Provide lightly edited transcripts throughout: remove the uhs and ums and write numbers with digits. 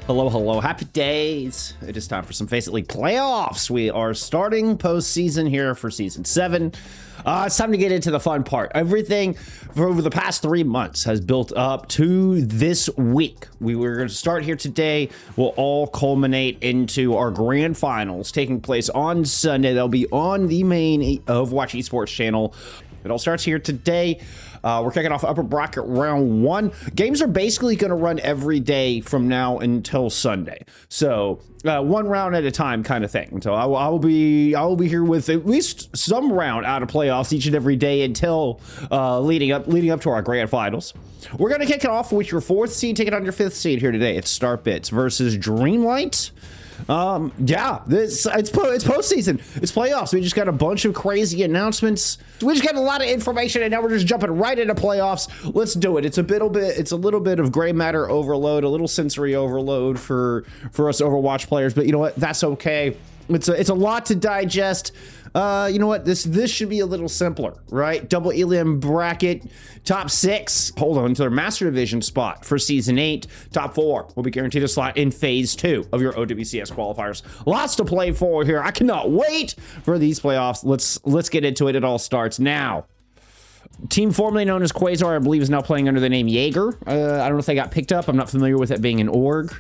Hello, hello, happy days. It is time for some FACEIT League playoffs. We are starting postseason here for season 7. It's time to get into the fun part. Everything for over the past 3 months has built up to this week. We were going to start here today. We'll all culminate into our grand finals taking place on Sunday. They'll be on the main Overwatch esports channel. It all starts here today. We're kicking off upper bracket round 1. Games are basically going to run every day from now until Sunday. So one round at a time kind of thing. So I will be here with at least some round out of playoffs each and every day until leading up to our grand finals. We're going to kick it off with your 4th seed taking on your 5th seed here today. It's Starbits versus Dreamlight. Yeah, it's postseason. It's playoffs. We just got a bunch of crazy announcements. We just got a lot of information, and now we're just jumping right into playoffs. Let's do it. It's a little bit of gray matter overload, a little sensory overload for us Overwatch players. But you know what? That's okay. It's a lot to digest. You know what? This should be a little simpler, right? Double Ilion bracket, top 6. Hold on to their Master Division spot for Season 8. Top 4 will be guaranteed a slot in Phase 2 of your OWCS qualifiers. Lots to play for here. I cannot wait for these playoffs. Let's get into it. It all starts now. Team formerly known as Quasar, I believe, is now playing under the name Jaeger. I don't know if they got picked up. I'm not familiar with it being an org.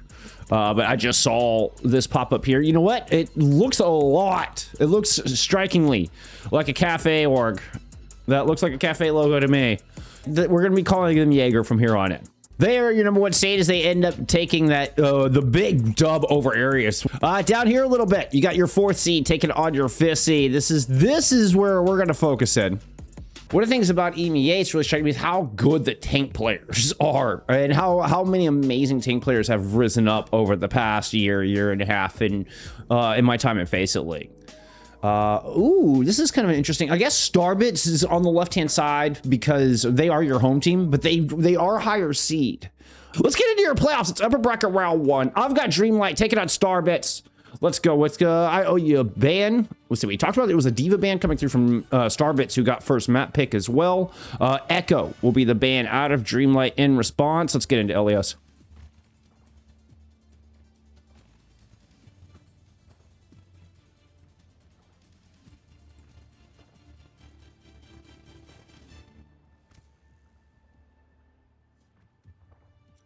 But I just saw this pop up here. You know what? It looks it looks strikingly like a cafe org. That looks like a cafe logo to me. We're going to be calling them Jaeger from here on in. They are your number 1 seed as they end up taking that the big dub over Ilios. Down here a little bit, you got your 4th seed taking on your 5th seed. This is where we're going to focus in. One of the things about EMEA it's really striking me is how good the tank players are, and how many amazing tank players have risen up over the past year and a half in my time at FACEIT League. Ooh, this is kind of interesting. I guess Starbits is on the left-hand side because they are your home team, but they are higher seed. Let's get into your playoffs. It's upper bracket round 1. I've got Dreamlight taking on Starbits. Let's go. I owe you a ban. Let's see. We talked about there was a Diva ban coming through from Starbits, who got first map pick as well. Echo will be the ban out of Dreamlight in response. Let's get into Ilios.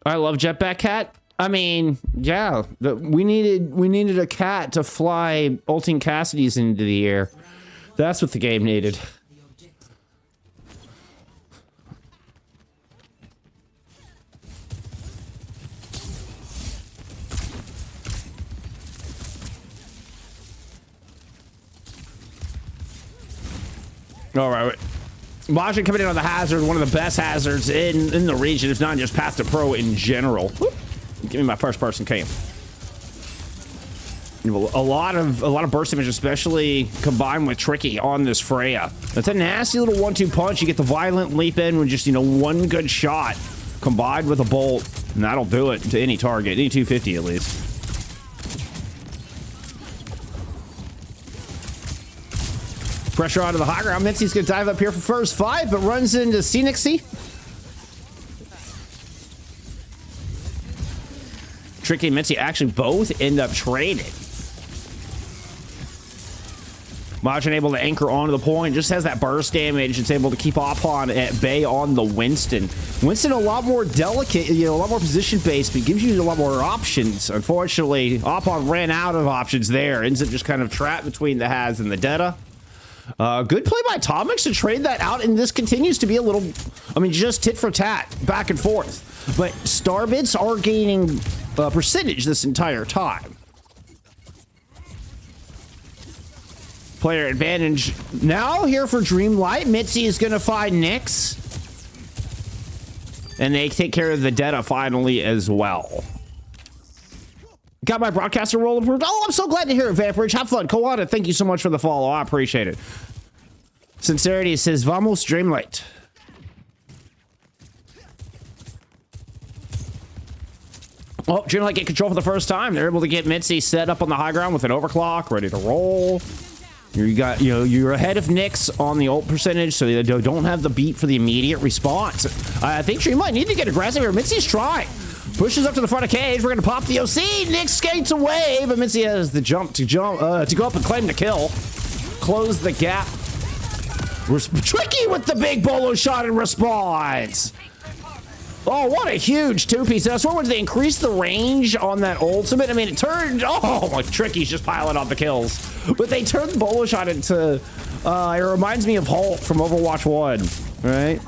I love Jetpack Cat. I mean, yeah, we needed a cat to fly ulting Cassidy's into the air. That's what the game needed. All right. Majin coming in on the hazard, one of the best hazards in the region, if not just Path to Pro in general. Whoop. Give me my first person cam. A lot of burst damage, especially combined with Tricky on this Freya. That's a nasty little 1-2 punch. You get the violent leap in with just, one good shot combined with a bolt, and that'll do it to any target, any 250 at least. Pressure onto the high ground. Mitzi's gonna dive up here for first 5, but runs into CNYXC. Tricky and Mitzi actually both end up trading. Majin able to anchor onto the point, just has that burst damage. It's able to keep Opon at bay on the Winston. Winston a lot more delicate, a lot more position based, but gives you a lot more options. Unfortunately, Opon ran out of options there. Ends up just kind of trapped between the Haz and the Detta. Good play by TommeX to trade that out, and this continues to be a little, just tit for tat, back and forth. But Starbits are gaining percentage this entire time. Player advantage now here for Dreamlight. Mitzi is going to find Nyx. And they take care of the Detta finally as well. Got my broadcaster role approved. Oh, I'm so glad to hear it, Vampirage. Have fun. Koala, thank you so much for the follow. I appreciate it. Sincerity says, Vamos Dreamlight. Oh, Dreamlight get control for the first time. They're able to get Mitzi set up on the high ground with an overclock, ready to roll. You're ahead of Nyx on the ult percentage, so they don't have the beat for the immediate response. I think Dreamlight need to get aggressive here. Mitzi's trying. Pushes up to the front of cage. We're gonna pop the OC. Nick skates away, but Mitzi has the jump to go up and claim the kill. Close the gap. We're Tricky with the big bolo shot in response. Oh, what a huge two-piece. I swear when they increased the range on that ultimate, I mean, it turned, oh, like Tricky's just piling on the kills. But they turned the bolo shot into, it reminds me of Hulk from Overwatch 1, right?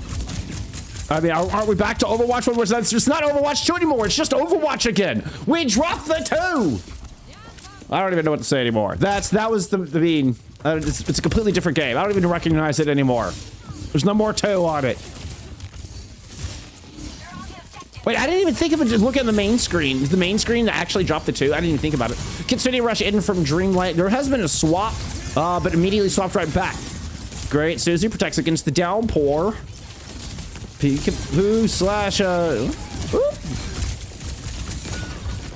I mean, aren't we back to Overwatch 1? It's just not Overwatch 2 anymore. It's just Overwatch again. We dropped the 2. I don't even know what to say anymore. That was the mean, it's a completely different game. I don't even recognize it anymore. There's no more 2 on it. Wait, I didn't even think of it. Just look at the main screen. Is the main screen that actually dropped the 2? I didn't even think about it. Kitsune rush in from Dreamlight. There has been a swap, but immediately swapped right back. Great. Suzu protects against the downpour. Peekaboo slash,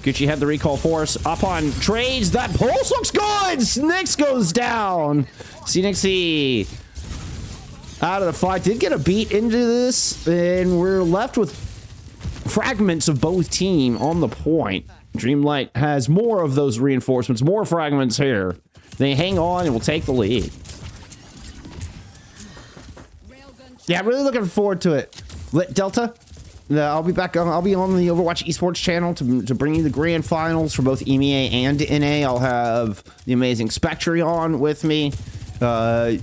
Gucci had the recall force. Upon trades. That pulse looks good. Snicks goes down. CNYXC out of the fight. Did get a beat into this, and we're left with fragments of both team on the point. Dreamlight has more of those reinforcements, more fragments here. They hang on and will take the lead. Yeah, I'm really looking forward to it. Delta, I'll be back. I'll be on the Overwatch esports channel to bring you the grand finals for both EMEA and NA. I'll have the amazing Spectre on with me.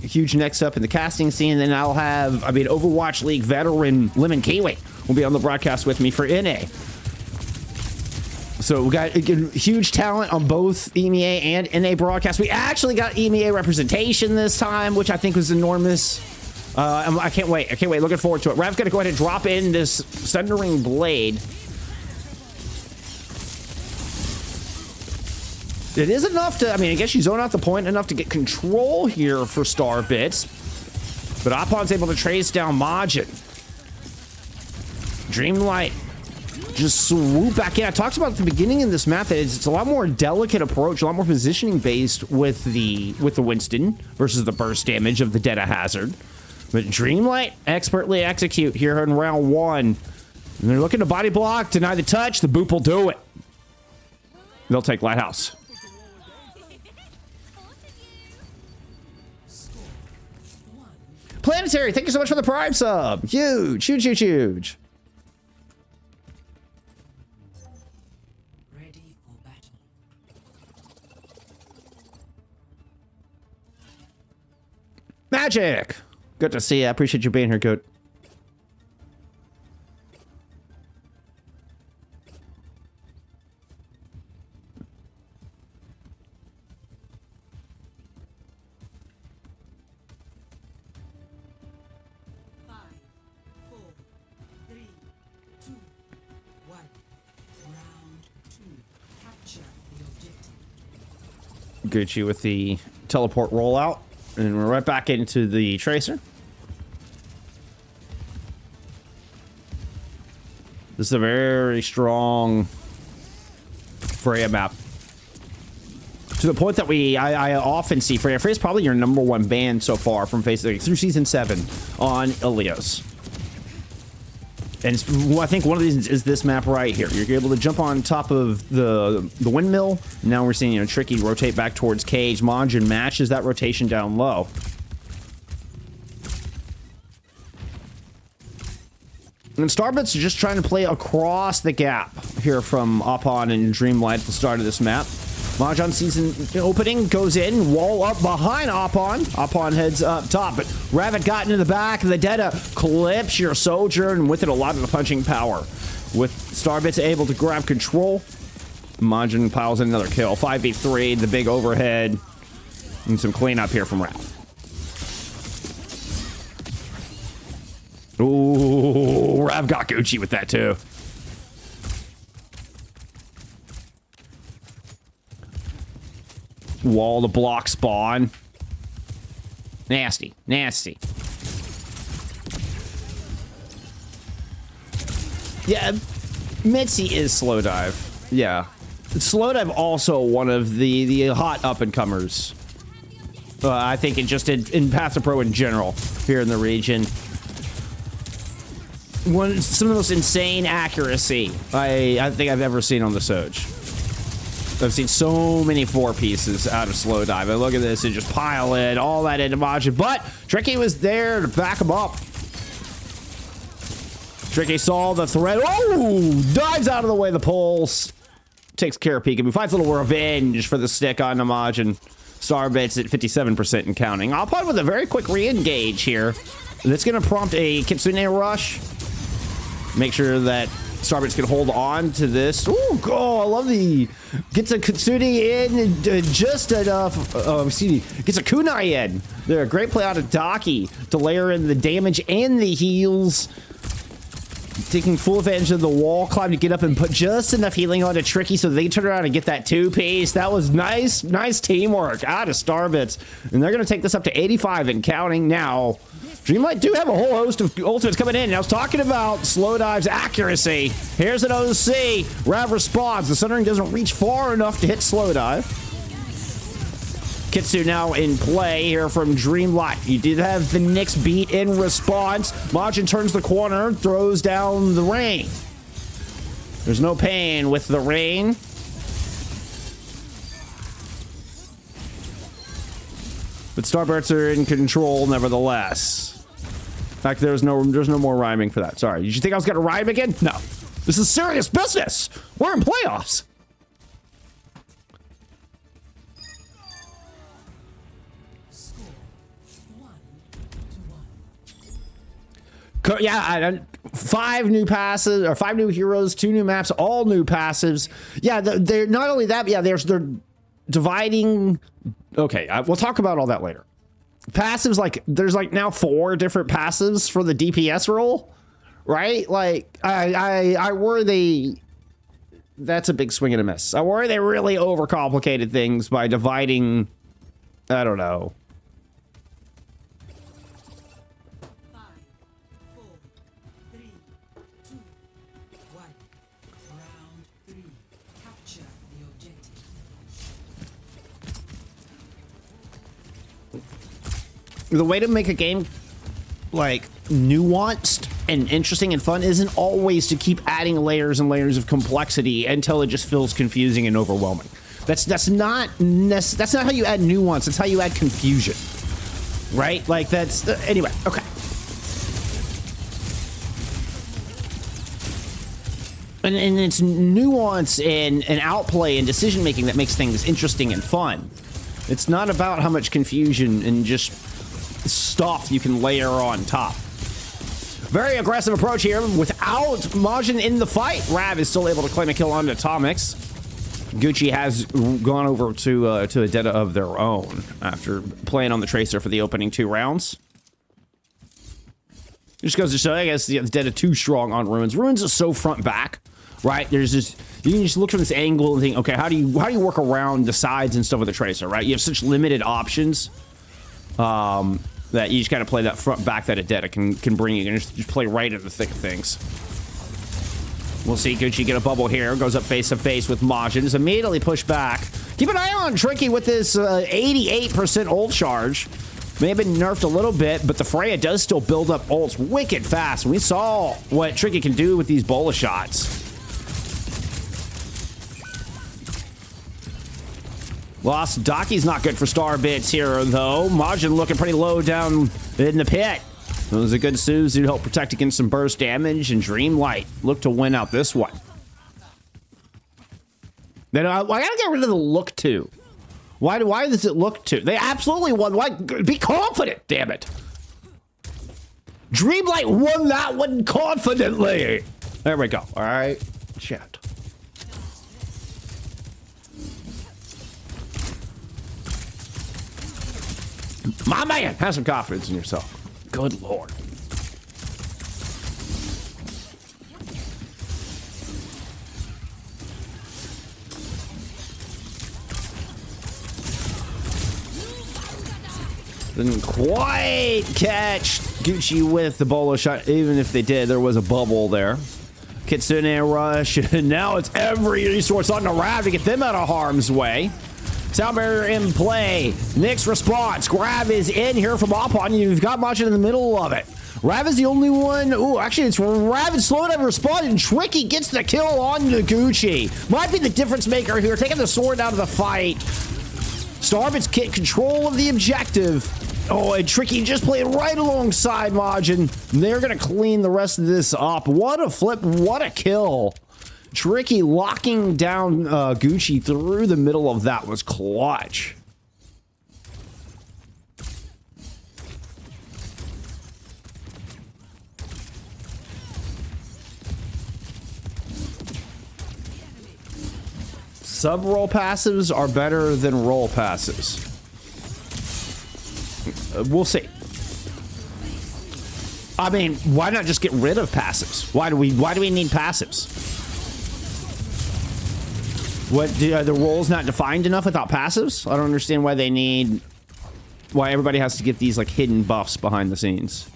Huge next up in the casting scene. And then I'll have, Overwatch League veteran Lemon Kiwi will be on the broadcast with me for NA. So we got huge talent on both EMEA and NA broadcasts. We actually got EMEA representation this time, which I think was enormous. I can't wait. Looking forward to it. Rav's gonna go ahead and drop in this Sundering Blade. It is enough to, I guess you zone out the point enough to get control here for Starbits. But Apon's able to trace down Majin. Dreamlight just swoop back in. I talked about at the beginning of this map that it's a lot more delicate approach, a lot more positioning based with the Winston versus the burst damage of the Detta Hazard. But Dreamlight expertly execute here in round 1. And they're looking to body block, deny the touch. The boop will do it. They'll take Lighthouse. Planetary, thank you so much for the Prime sub. Huge, huge, huge, huge. Ready for battle. Magic. Good to see you. I appreciate you being here, Goat. Gucci with the teleport rollout, and we're right back into the Tracer. This is a very strong Freya map. To the point that I often see Freya. Freya's probably your #1 ban so far from FACEIT through Season 7 on Ilios. And I think one of the reasons is this map right here. You're able to jump on top of the windmill. Now we're seeing, Tricky rotate back towards cage. Majin matches that rotation down low. And Starbits are just trying to play across the gap here from Apon and Dreamlight at the start of this map. Mahjong season opening goes in, wall up behind Apon. Apon heads up top, but Rabbit got into the back. The Detta clips your soldier, and with it, a lot of the punching power. With Starbits able to grab control, Majin piles in another kill. 5v3, the big overhead, and some cleanup here from Raph. Ooh, Rav got Gucci with that too. Wall to block spawn. Nasty, nasty. Yeah, Mitzi is slow dive. Yeah, slow dive also one of the hot up and comers. I think it just in Path to Pro in general here in the region. some of the most insane accuracy I think I've ever seen on the Soj. I've seen so many 4 pieces out of slowdive. And look at this, and just pile in all that into Majin. But Tricky was there to back him up. Tricky saw the threat. Oh, dives out of the way of the pulse. Takes care of Peekaboo. Finds a little revenge for the stick on Majin. Starbits at 57% and counting. I'll put with a very quick re-engage here. That's going to prompt a Kitsune rush. Make sure that Starbits can hold on to this. Ooh, oh, I love the... Gets a Kitsune in just enough. Gets a Kunai in. They're a great play out of Dockiy to layer in the damage and the heals. Taking full advantage of the wall climb to get up and put just enough healing onto Tricky so they can turn around and get that 2-piece. That was nice teamwork out of Starbits. And they're going to take this up to 85 and counting now. Dreamlight do have a whole host of ultimates coming in. I was talking about slowdive's accuracy. Here's an OC. Rav responds. The centering doesn't reach far enough to hit slowdive. Kitsu now in play here from Dreamlight. You did have the Nyx beat in response. Majin turns the corner, throws down the rain. There's no pain with the rain. But Starbirds are in control nevertheless. In fact, there's no more rhyming for that. Sorry. Did you think I was gonna rhyme again? No. This is serious business. We're in playoffs. Yeah, 5 new passes, or 5 new heroes, 2 new maps, all new passives. Yeah, they're not only that, but yeah, they're dividing. Okay, we'll talk about all that later. Passives, like, there's like now 4 different passives for the DPS role, right? Like, I worry that's a big swing and a miss. I worry they really overcomplicated things by dividing, I don't know. The way to make a game like nuanced and interesting and fun isn't always to keep adding layers and layers of complexity until it just feels confusing and overwhelming. That's not how you add nuance. That's how you add confusion, right? Like that's anyway. Okay. And it's nuance and outplay and decision making that makes things interesting and fun. It's not about how much confusion and just stuff you can layer on top. Very aggressive approach here without Majin in the fight. Rav is still able to claim a kill onto TommeX. Gucci has gone over to a Deta of their own after playing on the Tracer for the opening 2 rounds. Just goes to show, I guess, the Deta too strong on Ruins. Ruins is so front back, right? There's just, you can just look from this angle and think, okay, how do you work around the sides and stuff with the Tracer, right? You have such limited options. That you just gotta play that front back that a Deta can bring you and just play right in the thick of things. We'll see Gucci get a bubble here, goes up face to face with Majin, is immediately pushed back. Keep an eye on Tricky with this 88% ult charge. May have been nerfed a little bit, but the Freya does still build up ults wicked fast. We saw what Tricky can do with these bola shots. Lost. Dockiy's not good for Starbits here, though. Majin looking pretty low down in the pit. It was a good Suzu to help protect against some burst damage, and Dreamlight look to win out this one. Then I gotta get rid of the look to. Why does it look to? They absolutely won. Why? Be confident, damn it. Dreamlight won that one confidently. There we go. All right. Shit. My man, have some confidence in yourself. Good lord. Didn't quite catch Gucci with the bolo shot. Even if they did, there was a bubble there. Kitsune rush. Now it's every resource on the Rav to get them out of harm's way. Sound barrier in play. Nyx response. Grab is in here from Opon. You've got Majin in the middle of it. Rav is the only one. Ooh, actually, it's Rav and slowdive responded, and Tricky gets the kill on Dockiy. Might be the difference maker here, taking the sword out of the fight. Starbits get control of the objective. Oh, and Tricky just played right alongside Majin. They're gonna clean the rest of this up. What a flip, what a kill. Tricky locking down Gucci through the middle of that was clutch. Sub-roll passives are better than roll passives. We'll see. I mean, why not just get rid of passives? Why do we need passives? What, are the roles not defined enough without passives? I don't understand why they need, why everybody has to get these like hidden buffs behind the scenes.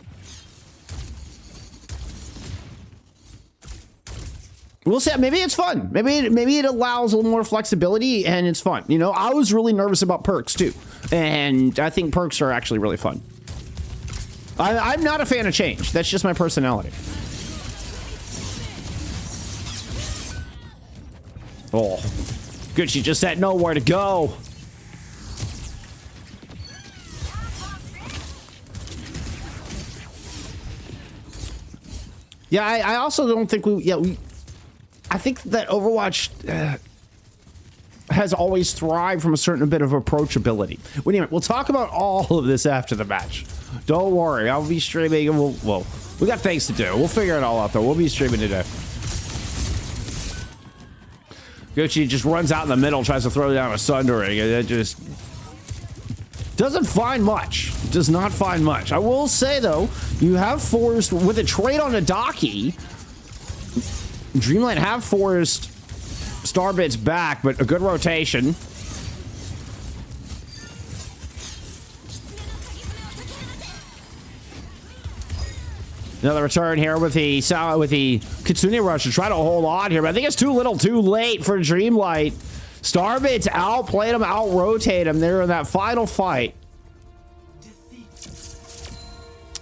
We'll see. Maybe it's fun. Maybe it allows a little more flexibility and it's fun. You know, I was really nervous about perks too. And I think perks are actually really fun. I'm not a fan of change. That's just my personality. Oh, good. She just had nowhere to go. Yeah, I also don't think I think that Overwatch has always thrived from a certain bit of approachability. Anyway, we'll talk about all of this after the match. Don't worry, I'll be streaming and well, we got things to do. We'll figure it all out though. We'll be streaming today. Gucci just runs out in the middle, tries to throw down a sundering, and it just doesn't find much. Does not find much. I will say though, you have forced with a trade on a Dockiy. Dreamlight have forced Starbits back, but a good rotation. Another return here with the Kitsune Rush to try to hold on here, but I think it's too little too late for Dreamlight. Starbits outplayed him, out-rotate him. They're in that final fight.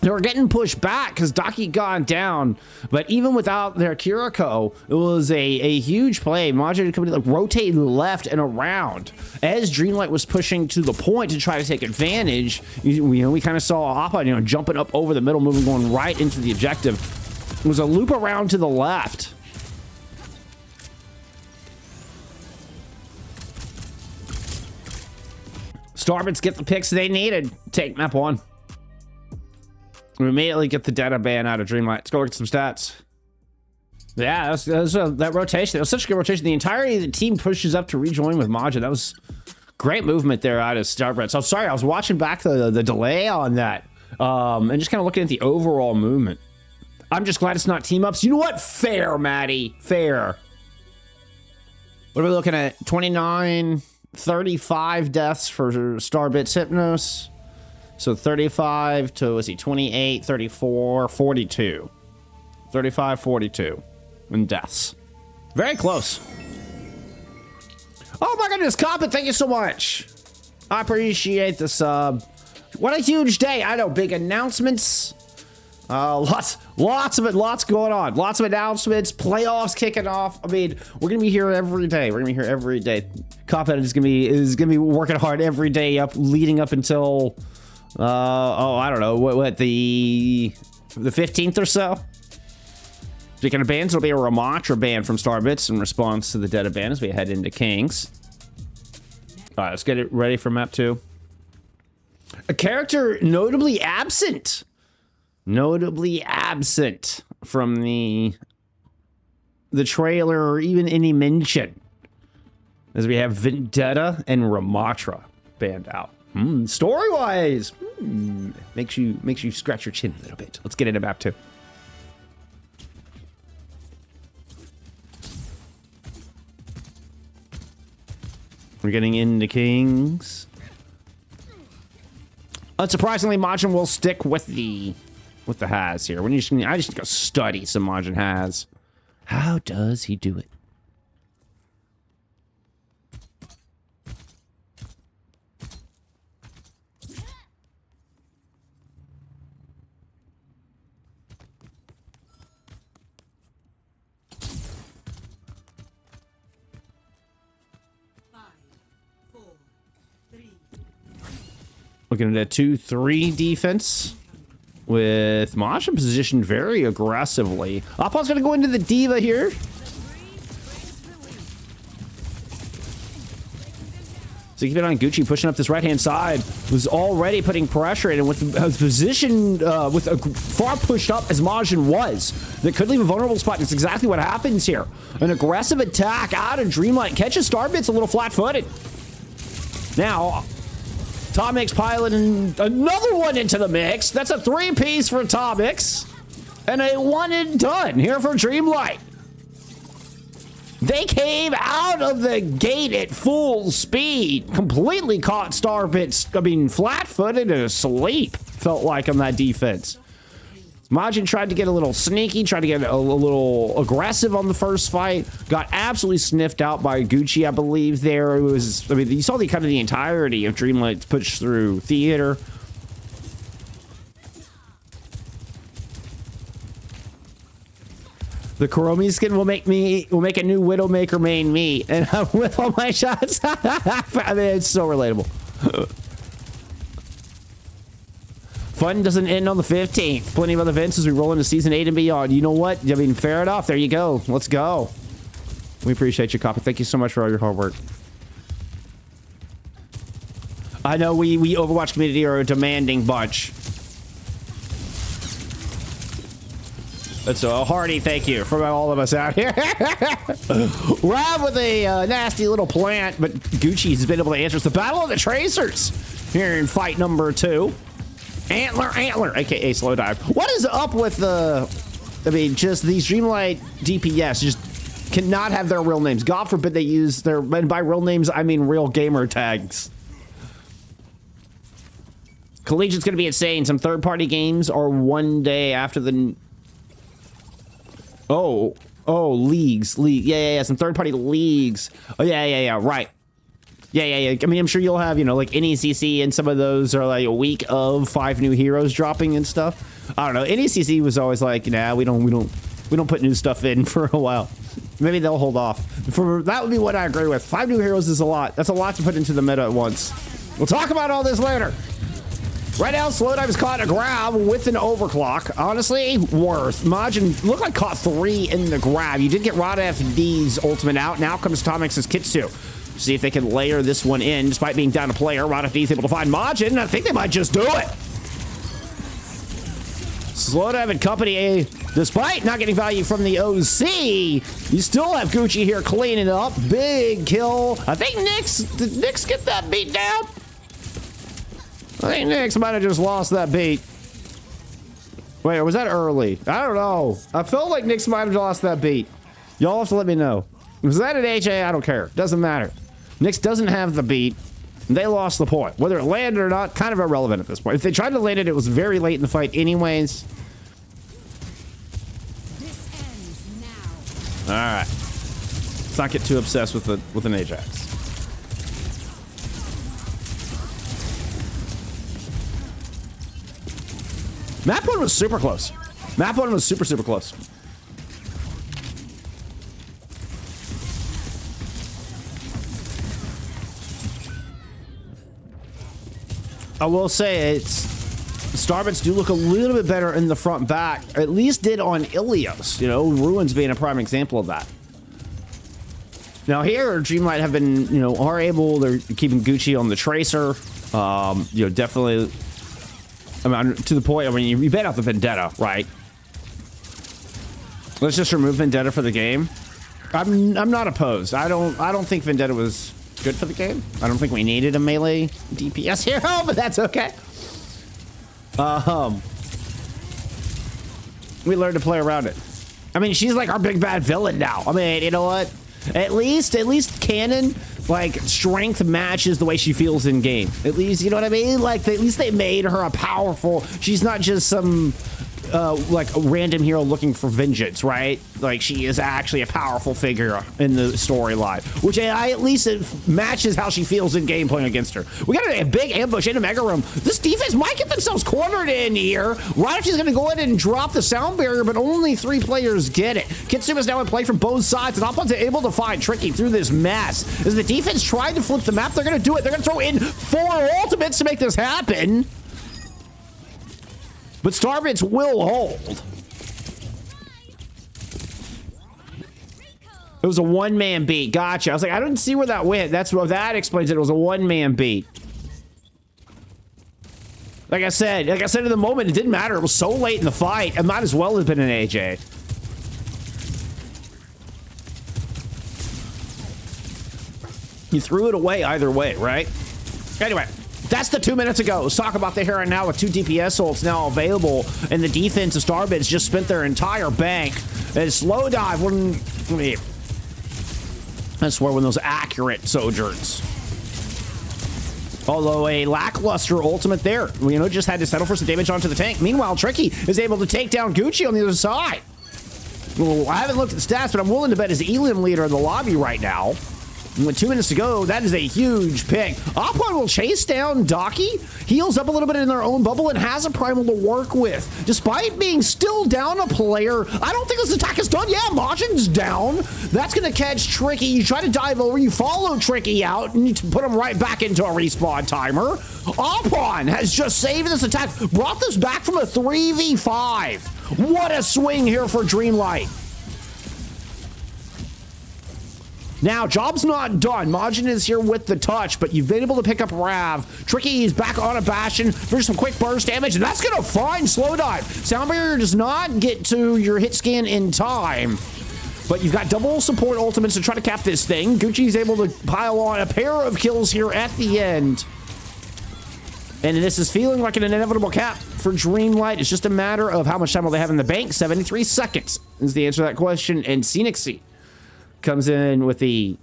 They were getting pushed back because Dockiy gone down, but even without their Kiriko, it was a huge play. Majin coming like rotate left and around as Dreamlight was pushing to the point to try to take advantage. We kind of saw Appa, jumping up over the middle, moving, going right into the objective. It was a loop around to the left. Starbits get the picks they needed. Take map one. We immediately get the data ban out of Dreamlight. Let's go look at some stats. Yeah, that rotation. That was such a good rotation. The entirety of the team pushes up to rejoin with Majin. That was great movement there out of Starbits. I'm sorry, I was watching back the delay on that. And just kind of looking at the overall movement. I'm just glad it's not team ups. You know what? Fair, Maddie. Fair. What are we looking at? 29, 35 deaths for Starbits Hypnos. So 35 to, let's see, 28, 34, 42. 35, 42 in deaths. Very close. Oh my goodness, Coppet, thank you so much. I appreciate the sub. What a huge day. I know, big announcements. Lots of it, lots going on. Lots of announcements, playoffs kicking off. I mean, we're gonna be here every day. We're gonna be here every day. Coppet is gonna be working hard every day leading up until I don't know, what the 15th or so. Speaking of bans, it'll be a Ramatra ban from Starbits in response to the data ban as we head into Kings. All right, let's get it ready for map 2. A character notably absent from the trailer or even any mention, as we have Vendetta and Ramatra banned out. Story-wise, makes you scratch your chin a little bit. Let's get into map 2. We're getting into Kings. Unsurprisingly, Majin will stick with the has here. I just need to go study some Majin has. How does he do it? Looking at a 2-3 defense with Majin positioned very aggressively. Oppo's gonna go into the Diva here. So keep it on Gucci pushing up this right-hand side. Was already putting pressure in, and with the position with a far pushed up as Majin was, that could leave a vulnerable spot. That's exactly what happens here. An aggressive attack out of Dreamlight catches Starbits a little flat-footed. Now, TommeX piloting another one into the mix. That's a 3-piece for TommeX, and a 1 and done here for Dreamlight. They came out of the gate at full speed, completely caught Starbits, I mean, flat-footed and asleep, felt like, on that defense. Majin tried to get a little sneaky, tried to get a little aggressive on the first fight, got absolutely sniffed out by Gucci, I believe there. It was, I mean, you saw the kind of the entirety of Dreamlight's push through theater. The Kuromi skin will make a new Widowmaker main me, and I whip all my shots. I mean, it's so relatable. Fun doesn't end on the 15th. Plenty of other events as we roll into season 8 and beyond. You know what? I mean, fair enough. There you go. Let's go. We appreciate you, Copy. Thank you so much for all your hard work. I know we Overwatch community are a demanding bunch. That's a hearty thank you from all of us out here. Rob with a nasty little plant, but Gucci's been able to answer. It's the Battle of the Tracers here in fight number 2. Antler, aka slowdive. What is up with the, I mean, just these Dreamlight DPS just cannot have their real names. God forbid they use their, and by real names, I mean real gamer tags. Collegiate's gonna be insane. Some third-party games are one day after the... leagues. Yeah, some third-party leagues. Oh, yeah, right. Yeah. I mean, I'm sure you'll have, you know, like NECC, and some of those are like a week of 5 new heroes dropping and stuff. I don't know. NECC was always like, nah, we don't put new stuff in for a while. Maybe they'll hold off. That would be what I agree with. 5 new heroes is a lot. That's a lot to put into the meta at once. We'll talk about all this later. Right now, slowdive is caught in a grab with an overclock. Honestly, worth. Majin looked like caught 3 in the grab. You did get rodfd's ultimate out. Now comes TommeX's Kitsu. See if they can layer this one in. Despite being down a player, rodfd's able to find Majin. I think they might just do it. Slowdive and company, despite not getting value from the OC, you still have Gucci here cleaning up. Big kill. I think did Nyx get that beat down? I think Nyx might have just lost that beat. Wait, or was that early? I don't know. I felt like Nyx might have lost that beat. Y'all have to let me know. Was that an HA? I don't care. Doesn't matter. Nyx doesn't have the beat. They lost the point. Whether it landed or not, kind of irrelevant at this point. If they tried to land it, it was very late in the fight anyways. All right. Let's not get too obsessed with an Ajax. Map 1 was super close. Map 1 was super close. I will say Starbits do look a little bit better in the front back. At least did on Ilios. You know, Ruins being a prime example of that. Now here, Dreamlight have been, you know, they're keeping Gucci on the Tracer. You know, definitely... I mean, to the point, I mean, you bet out the Vendetta, right? Let's just remove Vendetta for the game. I'm not opposed. I don't think Vendetta was good for the game. I don't think we needed a melee DPS hero, but that's okay. We learned to play around it. I mean, she's like our big bad villain now. I mean, you know what? At least canon, like, strength matches the way she feels in game. At least, you know what I mean? Like, at least they made her a powerful... She's not just some like a random hero looking for vengeance, right? Like she is actually a powerful figure in the storyline, which at least it matches how she feels in game playing against her. We got a big ambush in a mega room. This defense might get themselves cornered in here. Right, she's gonna go ahead and drop the sound barrier, but only 3 players get it. Kitsuma's now in play from both sides, and Oppon's able to find Tricky through this mess. As the defense tried to flip the map, they're gonna do it. They're gonna throw in 4 ultimates to make this happen. But Starbits will hold. It was a 1-man beat. Gotcha. I was like, I didn't see where that went. That's what that explains it. It was a 1-man beat. Like I said in the moment, it didn't matter. It was so late in the fight. It might as well have been an AJ. You threw it away either way, right? Anyway. That's the 2 minutes ago. Let's talk about the here and now with 2 DPS ults now available, and the defense of Starbits just spent their entire bank. And slowdive I swear when those accurate sojourns. Although a lackluster ultimate there. You know, just had to settle for some damage onto the tank. Meanwhile, Tricky is able to take down Gucci on the other side. Well, I haven't looked at the stats, but I'm willing to bet is the Ilios leader in the lobby right now. And with 2 minutes to go, that is a huge pick. Opon will chase down Dockiy, heals up a little bit in their own bubble, and has a primal to work with. Despite being still down a player, I don't think this attack is done. Yeah, Majin's down. That's going to catch Tricky. You try to dive over, you follow Tricky out, and you put him right back into a respawn timer. Opon has just saved this attack, brought this back from a 3v5. What a swing here for Dreamlight. Now, job's not done. Majin is here with the touch, but you've been able to pick up Rav. Tricky is back on a Bastion for some quick burst damage, and that's going to find slowdive. Sound barrier does not get to your hit scan in time, but you've got double support ultimates to try to cap this thing. Gucci's able to pile on a pair of kills here at the end. And this is feeling like an inevitable cap for Dreamlight. It's just a matter of how much time will they have in the bank. 73 seconds is the answer to that question, and CNYXC comes in with a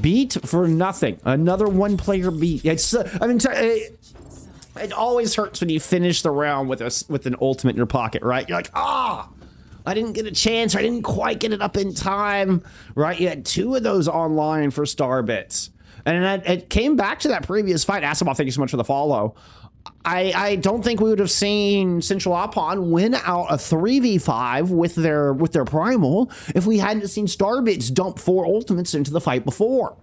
beat for nothing. Another 1-player beat. It's I mean, it always hurts when you finish the round with an ultimate in your pocket, right? You're like, I didn't get a chance, or I didn't quite get it up in time, right? You had 2 of those online for Starbits. And it came back to that previous fight. Asimov, thank you so much for the follow. I don't think we would have seen Centralapan win out a 3v5 with their primal if we hadn't seen Starbits dump 4 ultimates into the fight before.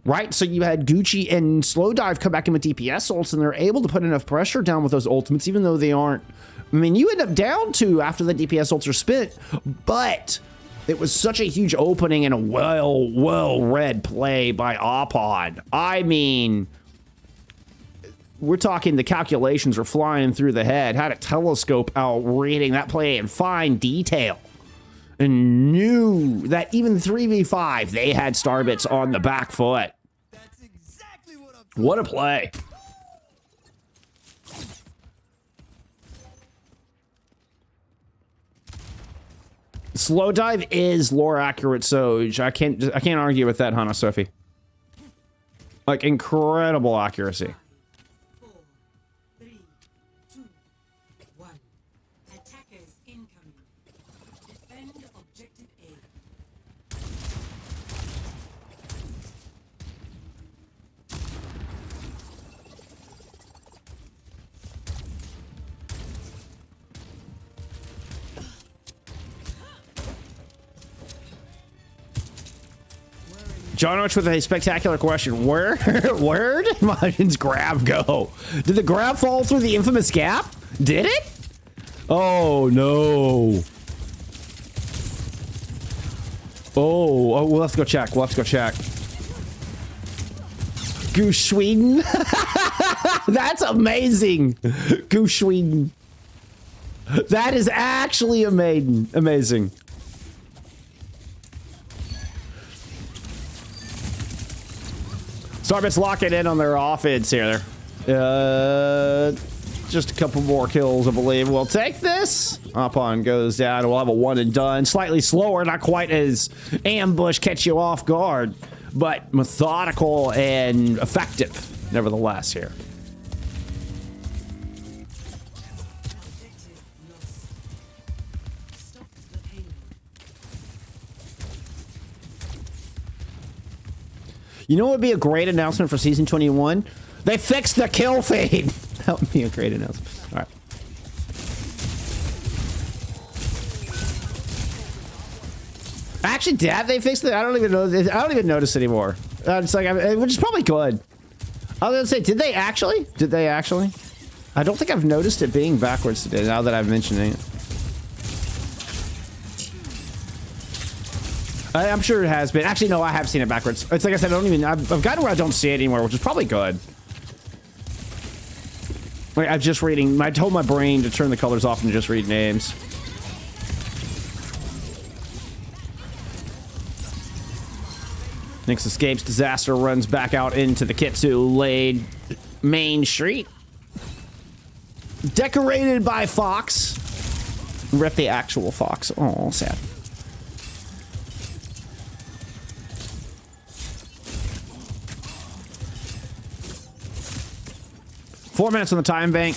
Right? So you had Gucci and slowdive come back in with DPS ults, and they're able to put enough pressure down with those ultimates, even though they aren't. I mean, you end up down 2 after the DPS ults are spent, but it was such a huge opening and a well-read play by Opon. I mean, we're talking the calculations are flying through the head. Had a telescope out reading that play in fine detail and knew that even 3v5, they had Starbits on the back foot. That's exactly what a play. Slowdive is lore accurate, Soj. I can't argue with that, Hana Sophie. Like, incredible accuracy. 4, 3, 2, 1. Attackers incoming. Defend objective A. John Oach with a spectacular question. Where did Majin's grab go? Did the grab fall through the infamous gap? Did it? Oh, no. Oh, we'll have to go check. Goose Sweden. That's amazing. Goose Sweden. That is actually amazing. Starbits locking in on their offense here. Just a couple more kills, I believe. We'll take this. Opon goes down. We'll have a 1 and done. Slightly slower, not quite as ambush, catch you off guard, but methodical and effective, nevertheless, here. You know what would be a great announcement for season 21? They fixed the kill feed. That would be a great announcement. All right. Actually, did they fix it? I don't even know. I don't even notice anymore. It's like, which is probably good. I was gonna say, did they actually? Did they actually? I don't think I've noticed it being backwards today. Now that I've mentioned it, I'm sure it has been. Actually, no, I have seen it backwards. It's like I said, I don't even. I've gotten where I don't see it anymore, which is probably good. Like, I'm just reading. I told my brain to turn the colors off and just read names. Nyx escapes. Disaster runs back out into the Kitsu laid main street. Decorated by Fox. Rip the actual Fox. Oh, sad. Four minutes on the time bank.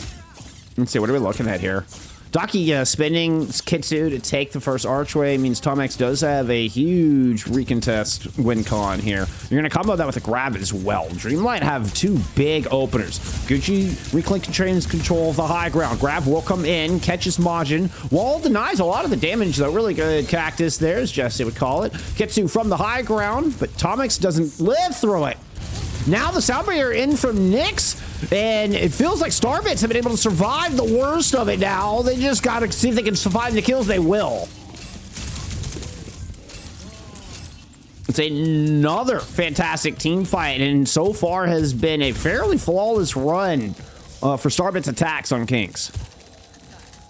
Let's see, what are we looking at here? Dockiy spinning Kitsu to take the first archway means TommeX does have a huge recontest win con here. You're going to combo that with a grab as well. Dreamlight have two big openers. Gucci reclaims control of the high ground. Grab will come in, catches Majin. Wall denies a lot of the damage, though. Really good cactus there, as Jesse would call it. Kitsu from the high ground, but TommeX doesn't live through it. Now the sound barrier in from NYXC, and it feels like Starbits have been able to survive the worst of it now. They just gotta see if they can survive the kills. They will. It's another fantastic team fight, and so far has been a fairly flawless run for Starbits attacks on Kinks.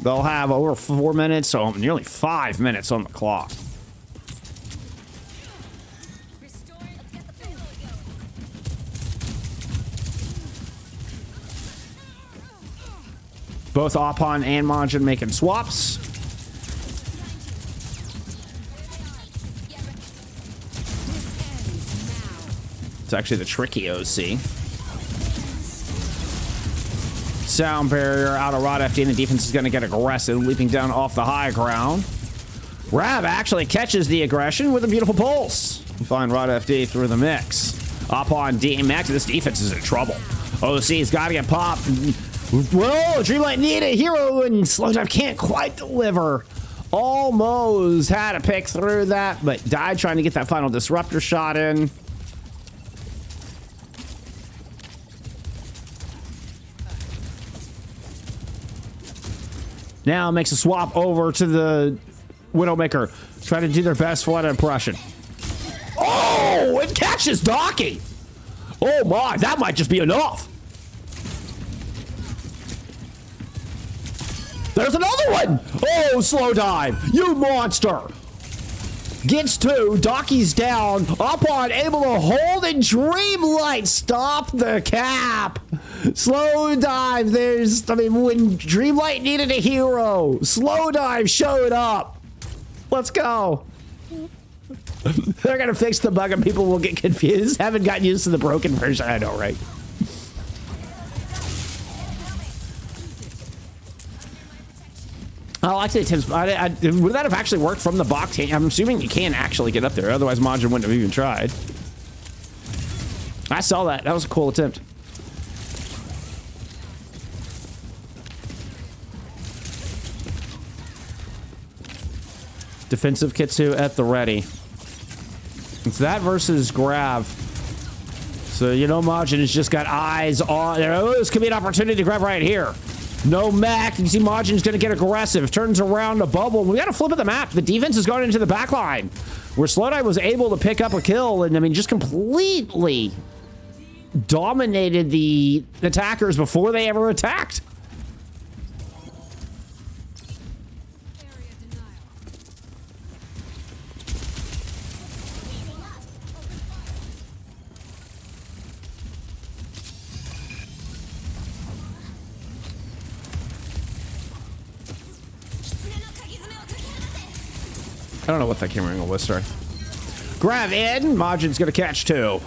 They'll have over 4 minutes, so nearly 5 minutes on the clock. Both Opon and Majin making swaps. It's actually the tricky OC. Sound barrier out of rodfd, and the defense is going to get aggressive, leaping down off the high ground. Rab actually catches the aggression with a beautiful pulse. You find rodfd through the mix. Opon DMX, this defense is in trouble. OC's got to get popped. Whoa, Dreamlight need a hero, and slowdive can't quite deliver. Almost had to pick through that, but died trying to get that final disruptor shot in. Now makes a swap over to the Widowmaker, trying to do their best flood impression. Oh, it catches Dockiy. Oh my, that might just be enough. There's another one! Oh, slowdive! You monster! Gets two, Dockiy's down, Opon able to hold, and Dreamlight stop the cap! Slowdive, when Dreamlight needed a hero, slowdive showed up! Let's go! They're gonna fix the bug and people will get confused. Haven't gotten used to the broken version, I know, right? Oh, actually, Tim's. Would that have actually worked from the box? I'm assuming you can actually get up there. Otherwise, Majin wouldn't have even tried. I saw that. That was a cool attempt. Defensive Kitsu at the ready. It's that versus grab. So, you know, Majin has just got eyes on. Oh, this could be an opportunity to grab right here. No mech. You can see Majin's going to get aggressive. Turns around a bubble. We got to flip of the map. The defense is going into the back line, where slowdive was able to pick up a kill and, I mean, just completely dominated the attackers before they ever attacked. I don't know what that camera angle was, sorry. Grab in. Majin's gonna catch two.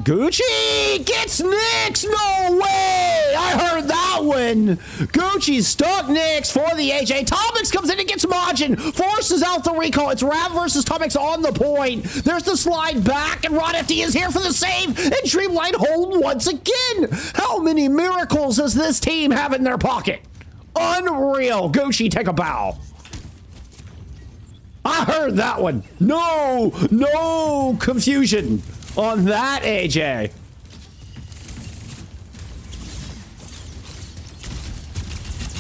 Gucci gets Nyx. No way. I heard that one. Gucci stuck Nyx for the AJ. TommeX comes in and gets Majin. Forces out the recall. It's Rav versus TommeX on the point. There's the slide back, and rodfd is here for the save. And Dreamlight hold once again. How many miracles does this team have in their pocket? Unreal. Gucci, take a bow. I heard that one. No confusion on that, AJ.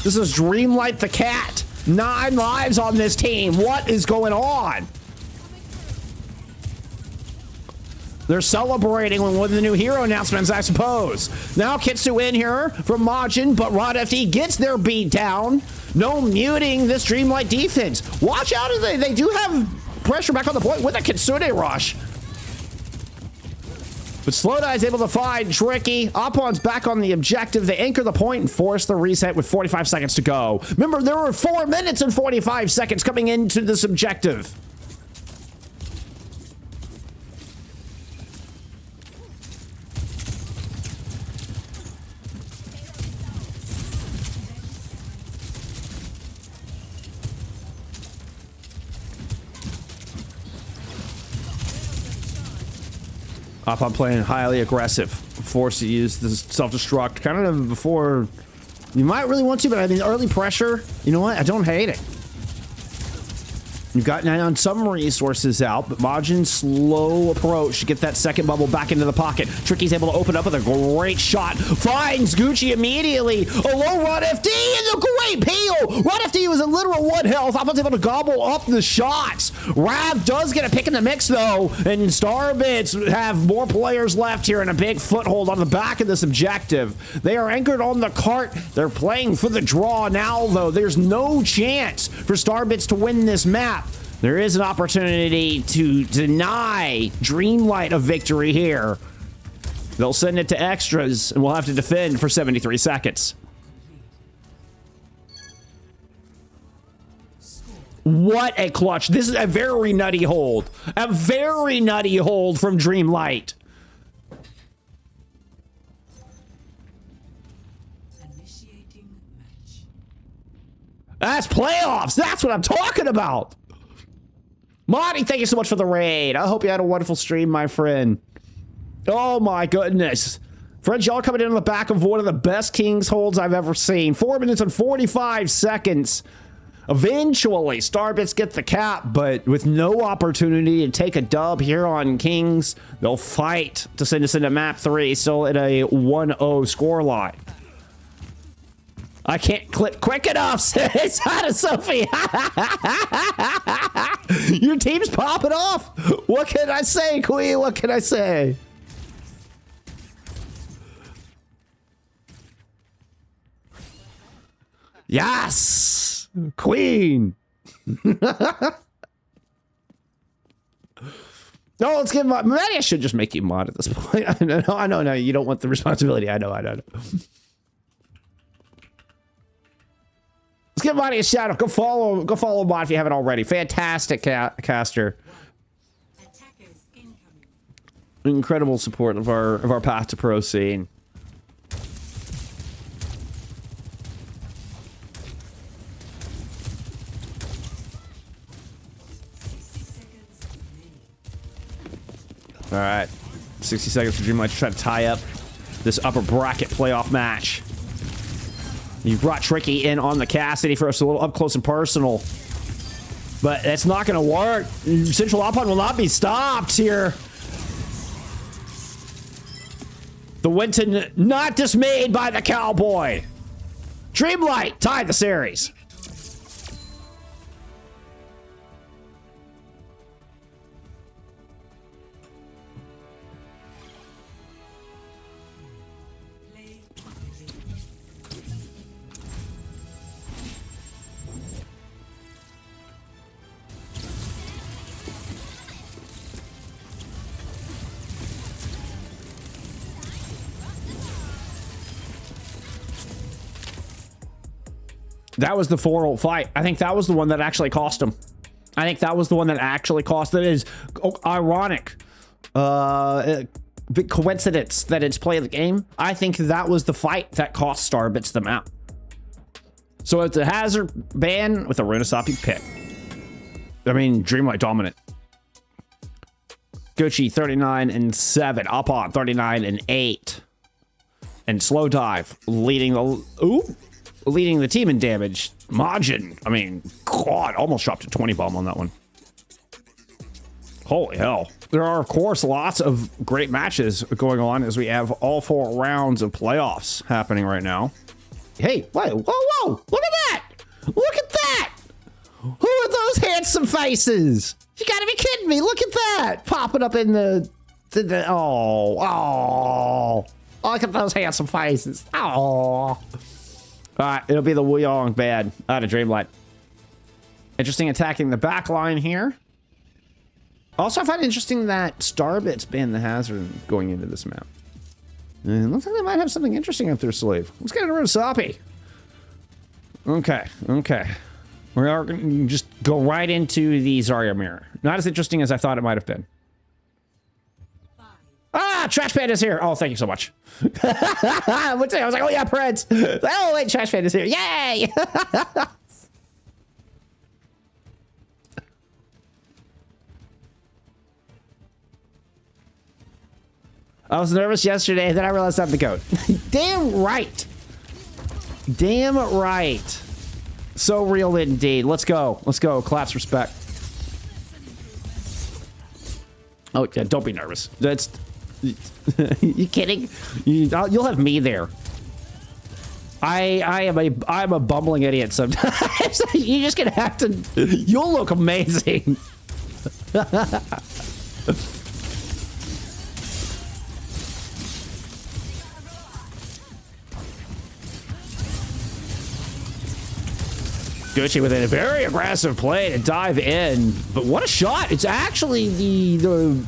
This is Dreamlight the cat. 9 lives on this team. What is going on? They're celebrating with the new hero announcements, I suppose. Now Kitsu in here from Majin, but rodfd gets their beat down. No muting this Dreamlight defense. Watch out, they do have pressure back on the point with a Kitsune rush. But slowdive is able to find Tricky. Oppon's back on the objective. They anchor the point and force the reset with 45 seconds to go. Remember, there were 4 minutes and 45 seconds coming into this objective. Opon playing highly aggressive, forced to use the self-destruct kind of before you might really want to, but I mean, early pressure, you know what? I don't hate it. You've got now some resources out, but Majin's slow approach to get that second bubble back into the pocket. Tricky's able to open up with a great shot. Finds Gucci immediately. A low rodfd and a great peel. rodfd was a literal 1 health. I was able to gobble up the shots. Rav does get a pick in the mix though, and Starbits have more players left here and a big foothold on the back of this objective. They are anchored on the cart. They're playing for the draw now though. There's no chance for Starbits to win this map. There is an opportunity to deny Dreamlight a victory here. They'll send it to extras, and we'll have to defend for 73 seconds. What a clutch. This is a very nutty hold. A very nutty hold from Dreamlight. That's playoffs. That's what I'm talking about. Monty, thank you so much for the raid. I hope you had a wonderful stream, my friend. Oh my goodness. Friends, y'all coming in on the back of one of the best Kings holds I've ever seen. 4 minutes and 45 seconds. Eventually, Starbits get the cap, but with no opportunity to take a dub here on Kings, they'll fight to send us into map 3, still at a 1-0 scoreline. I can't click quick enough, says Hannah Sophie. Your team's popping off. What can I say, Queen? What can I say? Yes! Queen! No, let's give him. Maybe I should just make you mod at this point. I know, you don't want the responsibility. I know. Let's give Monty a shout out. Go follow Mod if you haven't already. Fantastic caster. Incredible support of our path to pro scene. All right, 60 seconds for Dreamlight to try to tie up this upper bracket playoff match. You brought Tricky in on the Cassidy for us a little up close and personal. But that's not going to work. Centralapan will not be stopped here. The Winton not dismayed by the Cowboy. Dreamlight tied the series. That was the 4-0 fight. I think that was the one that actually cost him. I think that was the one that actually cost. It is ironic. big coincidence that it's play of the game. I think that was the fight that cost Starbits them out. So it's a hazard ban with a Runasapi pick. I mean, Dreamlight dominant. Gucci 39-7, Upon 39-8, and slowdive leading the team in damage. Majin, I mean, God, almost dropped a 20 bomb on that one. Holy hell. There are, of course, lots of great matches going on as we have all 4 rounds of playoffs happening right now. Hey, whoa, whoa, look at that! Look at that! Who are those handsome faces? You gotta be kidding me, look at that! Popping up in the look at those handsome faces. Oh. Alright, it'll be the Wuyong bad out of Dreamlight. Interesting attacking the back line here. Also, I find it interesting that Starbits banned the hazard going into this map. And it looks like they might have something interesting up their sleeve. Let's get into Runasapi. Okay. We are going to just go right into the Zarya mirror. Not as interesting as I thought it might have been. Ah, Trash Panda's here. Oh, thank you so much. I was like, oh yeah, Prince. Oh wait, Trash Panda's here. Yay! I was nervous yesterday, then I realized I'm the GOAT. Damn right. Damn right. So real indeed. Let's go. Let's go. Claps respect. Oh, yeah, don't be nervous. That's... You kidding? You'll have me there. I'm a bumbling idiot sometimes. You're just gonna have to... You'll look amazing. Gucci with a very aggressive play to dive in, but what a shot. It's actually the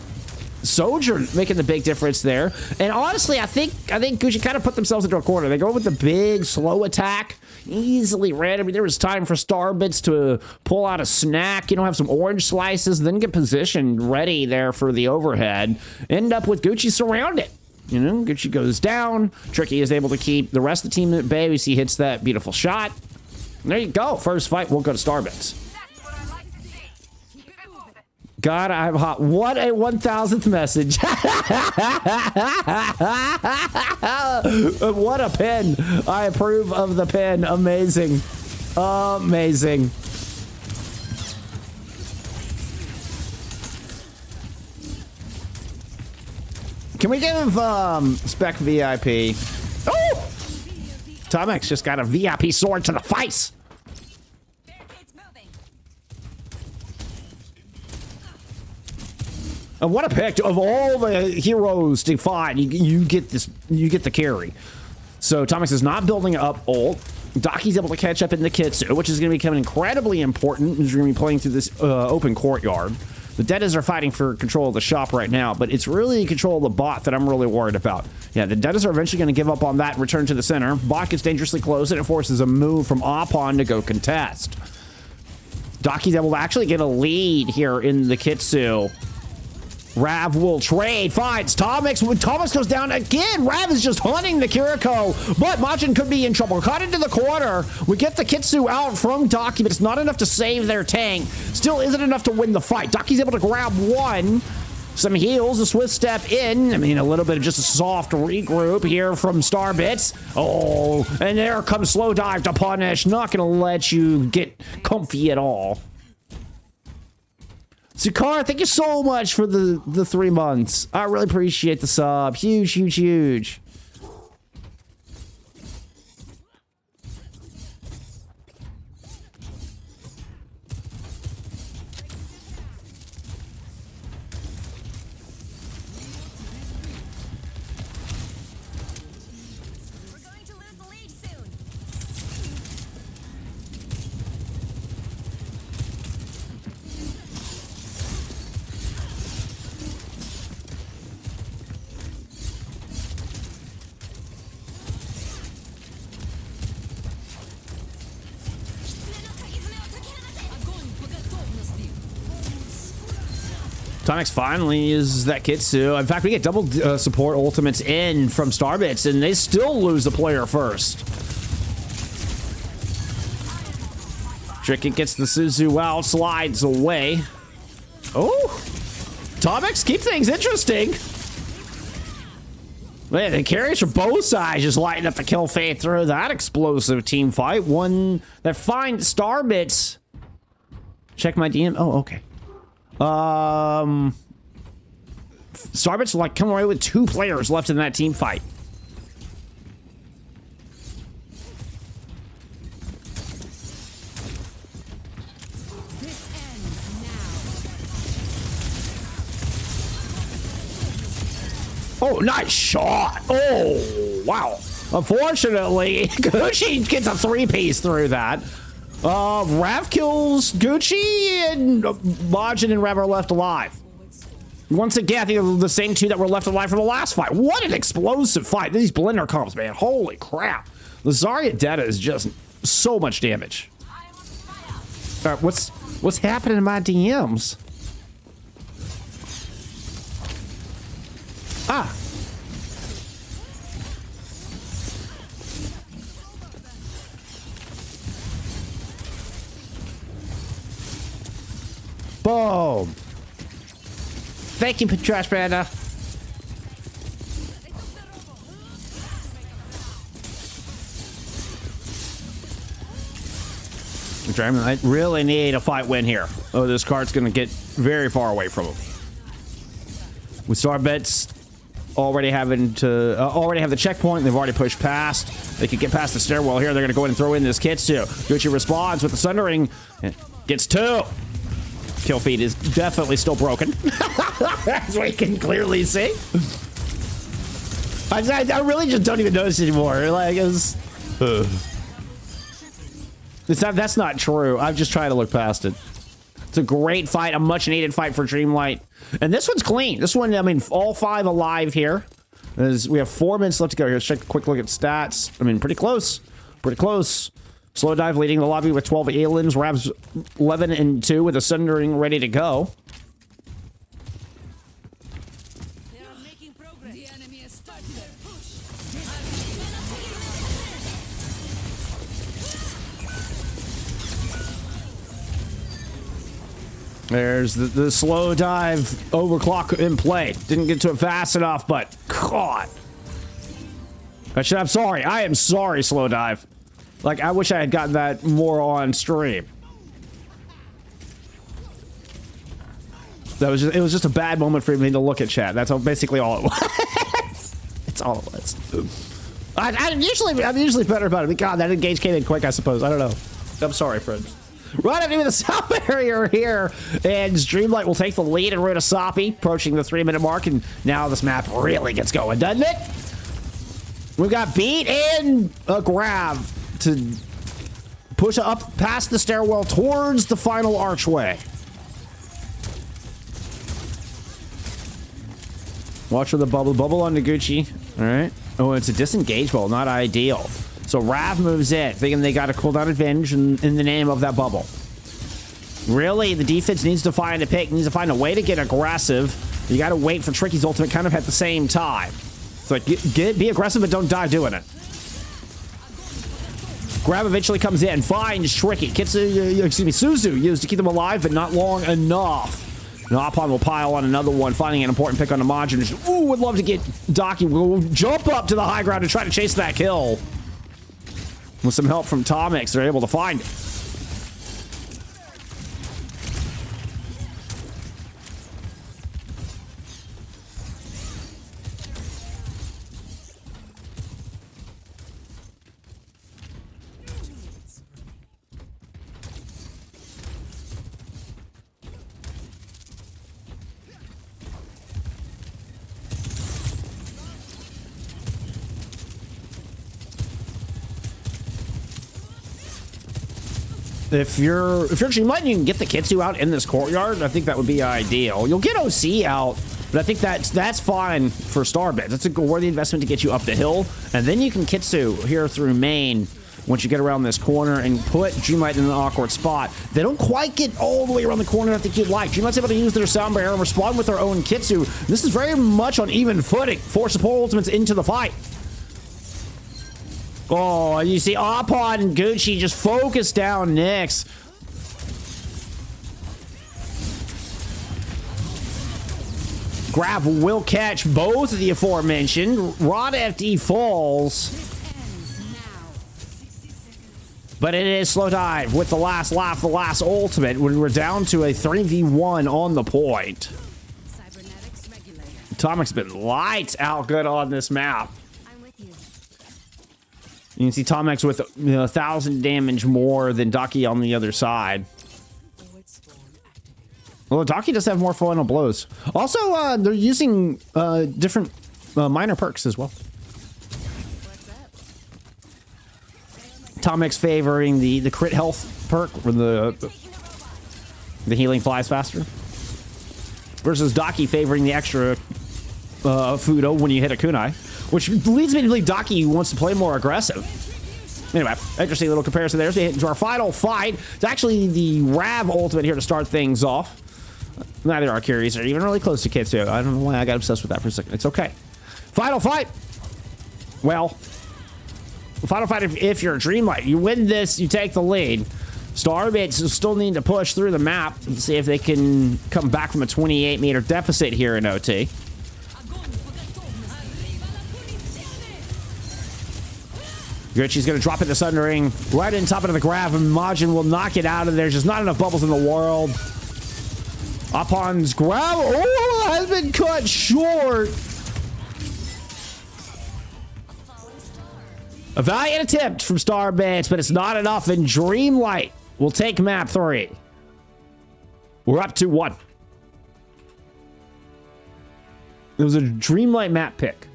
Soldier making the big difference there. And honestly, I think Gucci kind of put themselves into a corner. They go with the big slow attack, easily ran. I mean, there was time for Starbits to pull out a snack, have some orange slices, then get positioned ready there for the overhead. End up with Gucci surrounded. Gucci goes down. Tricky is able to keep the rest of the team at bay. We see hits that beautiful shot. There you go. First fight, we'll go to Starbits. God, I'm hot. What a 1,000th message. What a pin. I approve of the pin. Amazing. Amazing. Can we give Spec VIP? Oh! TommeX just got a VIP sword to the face. And what a pick of all the heroes to find. You get this. You get the carry. So TommeX is not building up ult. Dockiy's able to catch up in the Kitsu, which is going to become incredibly important as you're going to be playing through this open courtyard. The Deaders are fighting for control of the shop right now, but it's really control of the bot that I'm really worried about. Yeah, the Deaders are eventually going to give up on that and return to the center. Bot gets dangerously close, and it forces a move from Opon to go contest. Dockiy's able to actually get a lead here in the Kitsu. Rav will trade, finds TommeX. When TommeX goes down again, Rav is just hunting the Kiriko, but Majin could be in trouble. Caught into the corner. We get the Kitsu out from Dockiy, but it's not enough to save their tank. Still isn't enough to win the fight. Dockiy's able to grab one. Some heals, a swift step in. I mean, a little bit of just a soft regroup here from Starbits. Oh, and there comes slowdive to punish. Not gonna let you get comfy at all. Sukar, thank you so much for the 3 months. I really appreciate the sub. Huge, huge, huge. TommeX finally uses that Kitsu. In fact, we get double support ultimates in from Starbits, and they still lose the player first. Tricky gets the Suzu out, slides away. Oh, TommeX keep things interesting. Man, the carriers from both sides just lighting up the kill fade through that explosive team fight. One that finds Starbits. Check my DM. Oh, okay. Starbits like come away with 2 players left in that team fight. Oh, nice shot. Oh, wow. Unfortunately, Gucci gets a 3-piece through that. Rav kills Gucci, and Majin and Rav are left alive. Once again, I think they're the same 2 that were left alive from the last fight. What an explosive fight. These blender combos, man. Holy crap. The Zarya Detta is just so much damage. All right, what's happening in my DMs? Ah. Boom. Thank you, Trash Panda. Dreamlight really need a fight win here. Oh, this card's gonna get very far away from him. With Starbits already having to already have the checkpoint, they've already pushed past. They could get past the stairwell here. They're gonna go in and throw in this Kitsu. Gucci responds with the Sundering, gets 2. Kill feed is definitely still broken, as we can clearly see. I really just don't even notice anymore. Like, that's not true. I'm just trying to look past it. It's a great fight, a much needed fight for Dreamlight. And this one's clean. This one, I mean, all 5 alive here. We have 4 minutes left to go here. Let's take a quick look at stats. I mean, pretty close. Pretty close. Slowdive leading the lobby with 12 aliens. Rav's 11 and 2 with a Sundering ready to go. They are making progress. The enemy has started their push. There's the slow dive overclock in play. Didn't get to it fast enough, but God. I'm sorry. I am sorry, slow dive. Like, I wish I had gotten that more on stream. It was just a bad moment for me to look at chat. That's basically all it was. It's all it was. I'm usually better about it. But God, that engage came in quick, I suppose. I don't know. I'm sorry, friends. Right into the south barrier here, and Dreamlight will take the lead in Runasapi, approaching the 3-minute mark, and now this map really gets going, doesn't it? We've got Beat and a grab to push up past the stairwell towards the final archway. Watch for the bubble on Noguchi. All right. Oh, it's a disengage ball, not ideal. So Rav moves in, thinking they got a cooldown advantage in the name of that bubble. Really, the defense needs to find a pick, needs to find a way to get aggressive. You got to wait for Tricky's ultimate kind of at the same time. So like, be aggressive, but don't die doing it. Grab eventually comes in, finds Tricky. Suzu used to keep them alive, but not long enough. Napon will pile on another one, finding an important pick on the Majin. Ooh, would love to get Dockiy. We'll jump up to the high ground and try to chase that kill. With some help from TommeX, they're able to find it. If you're Dreamlight, you can get the Kitsu out in this courtyard. I think that would be ideal. You'll get OC out, but I think that's fine for Starbits. That's a worthy investment to get you up the hill, and then you can Kitsu here through main once you get around this corner and put Dreamlight in an awkward spot. They don't quite get all the way around the corner I think you'd like. Dreamlight's able to use their sound barrier and respond with their own Kitsu. This is very much on even footing for support ultimates into the fight. Oh, you see Apod and Gucci just focus down Nyx. Grab will catch both of the aforementioned. rodfd falls. But it is slow dive with the last laugh, the last ultimate, when we're down to a 3v1 on the point. TommeX's been lights out good on this map. You can see TommeX with 1,000 damage more than Dockiy on the other side. Well, Dockiy does have more final blows. Also, they're using different minor perks as well. TommeX favoring the crit health perk, or the healing flies faster, versus Dockiy favoring the extra Fudo when you hit a kunai, which leads me to believe Dockiy wants to play more aggressive. Anyway, interesting little comparison there. So we hit into our final fight. It's actually the Rav ultimate here to start things off. Neither our carries are even really close to Kitsu. I don't know why I got obsessed with that for a second. It's okay. Final fight. Well, final fight if you're a Dreamlight. You win this, you take the lead. Starbits still need to push through the map and see if they can come back from a 28-meter deficit here in OT. Gucci's going to drop it to Sundering right in top of the grab, and Majin will knock it out of there. There's just not enough bubbles in the world. Apon's grab, oh, has been cut short. A valiant attempt from Starbits, but it's not enough, and Dreamlight will take map 3. We're up to 1. It was a Dreamlight map pick.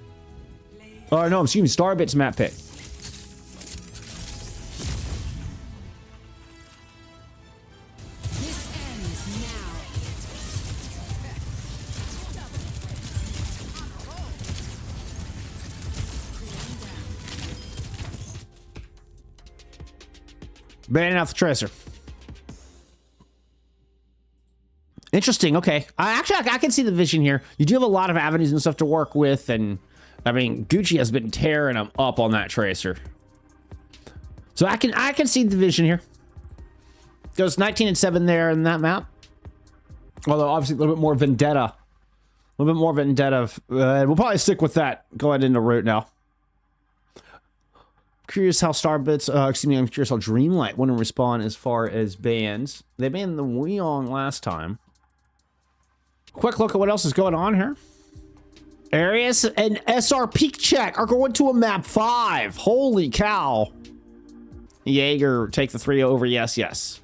Oh, no, excuse me, Starbits map pick. Banning out the tracer. Interesting. Okay. I can see the vision here. You do have a lot of avenues and stuff to work with, and I mean, Gucci has been tearing them up on that tracer. So I can see the vision here. Goes 19 and 7 there in that map. Although obviously a little bit more vendetta. A little bit more vendetta. We'll probably stick with that. Go ahead into route now. Curious how Starbits, I'm curious how Dreamlight wouldn't respond as far as bans. They banned the Weong last time. Quick look at what else is going on here. Arius and SR Peak Check are going to a map 5. Holy cow. Jaeger take the 3 over. Yes, yes.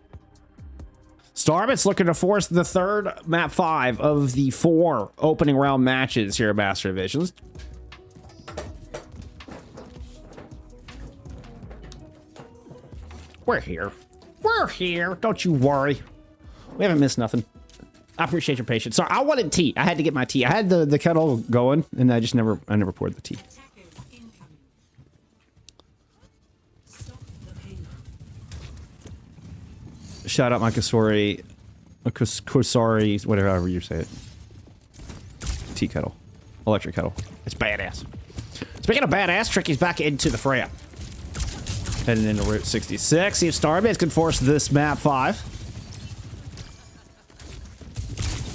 Starbits looking to force the third map 5 of the 4 opening round matches here at Master Divisions. We're here. We're here. Don't you worry. We haven't missed nothing. I appreciate your patience. Sorry, I wanted tea. I had to get my tea. I had the kettle going, and I never poured the tea. Shout out my Kusori, whatever you say it. Tea kettle. Electric kettle. It's badass. Speaking of badass, Tricky's back into the fray. Heading into Route 66. See if Starbase can force this map 5.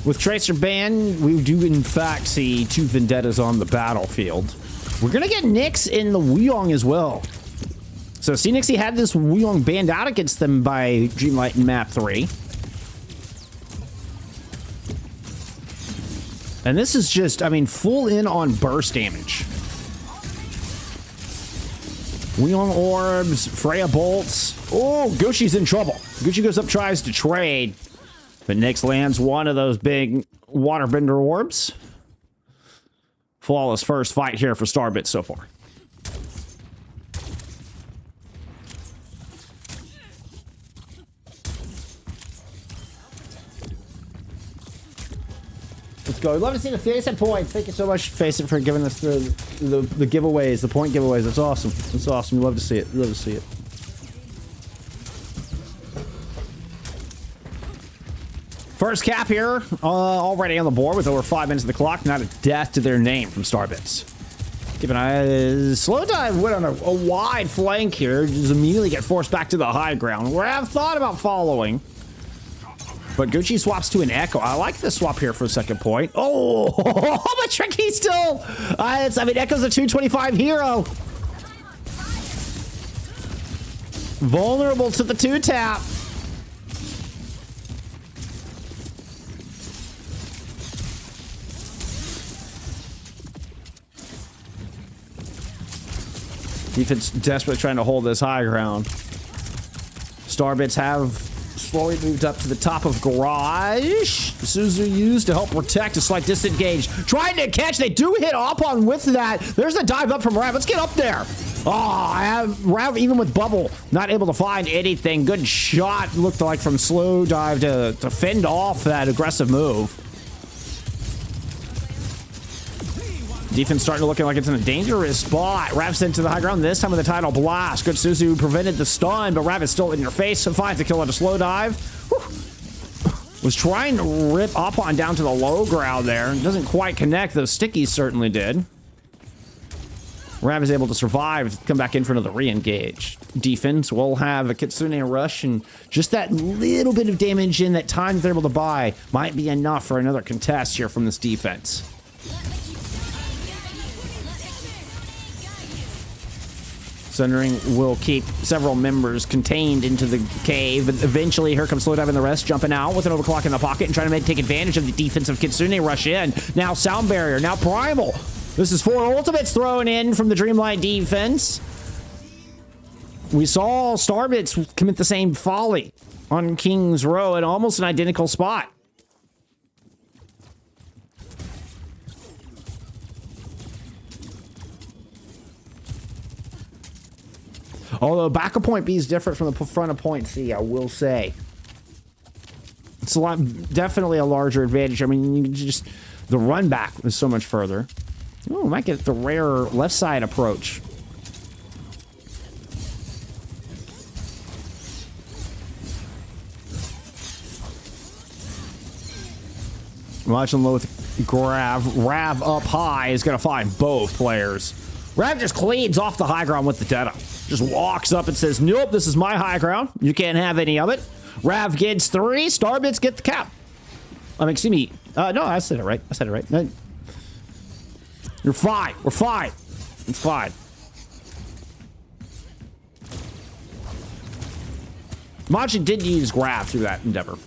With Tracer banned, we do in fact see 2 Vendettas on the battlefield. We're gonna get Nyx in the Weong as well. So CNYXC had this Weong banned out against them by Dreamlight in map 3. And this is just, I mean, full in on burst damage. Weong orbs, Freya bolts. Oh, Gucci's in trouble. Gucci goes up, tries to trade. But Nyx lands one of those big waterbender orbs. Flawless first fight here for Starbits so far. Let's go. I'd love to see the FACEIT points. Thank you so much, FACEIT, for giving us the giveaways, the point giveaways. That's awesome. That's awesome. We love to see it. We love to see it. First cap here, already on the board with over 5 minutes of the clock. Not a death to their name from Starbits. Keep an eye. Slowdive went on a wide flank here. Just immediately get forced back to the high ground. Where I've thought about following. But Gucci swaps to an Echo. I like this swap here for a second point. Oh, but Tricky still. I mean, Echo's a 225 hero. Vulnerable to the 2-tap. Defense desperately trying to hold this high ground. Starbits have slowly moved up to the top of Garage. Suzu used to help protect a slight disengage. Trying to catch. They do hit Opon with that. There's a dive up from Rav. Let's get up there. Oh, I have Rav even with bubble. Not able to find anything. Good shot. Looked like from slowdive to fend off that aggressive move. Defense starting to looking like it's in a dangerous spot. Rav sent to the high ground, this time with the tidal blast. Good Suzu prevented the stun, but Rav is still in your face. So finds the kill at a slow dive. Whew. Was trying to rip Opon down to the low ground there. Doesn't quite connect, though Stickies certainly did. Rav is able to survive, come back in for another re-engage. Defense will have a Kitsune rush, and just that little bit of damage in that time they're able to buy might be enough for another contest here from this defense. Sundering will keep several members contained into the cave, but eventually here comes Slowdive and the rest jumping out with an overclock in the pocket and trying to take advantage of the defensive Kitsune rush in. Now Sound Barrier, now Primal. This is 4 ultimates thrown in from the Dreamlight defense. We saw Starbits commit the same folly on King's Row in almost an identical spot. Although back of point B is different from the front of point C, I will say. It's a lot, definitely a larger advantage. I mean, you can just, the run back is so much further. Oh, might get the rare left side approach. Watching low with Rav up high is going to find both players. Rav just cleans off the high ground with the Detta. Just walks up and says, nope, this is my high ground. You can't have any of it. Rav gets 3. Starbits get the cap. Excuse me. No, I said it right. I said it right. No. You're fine. We're fine. It's fine. Majin did use Grav through that endeavor.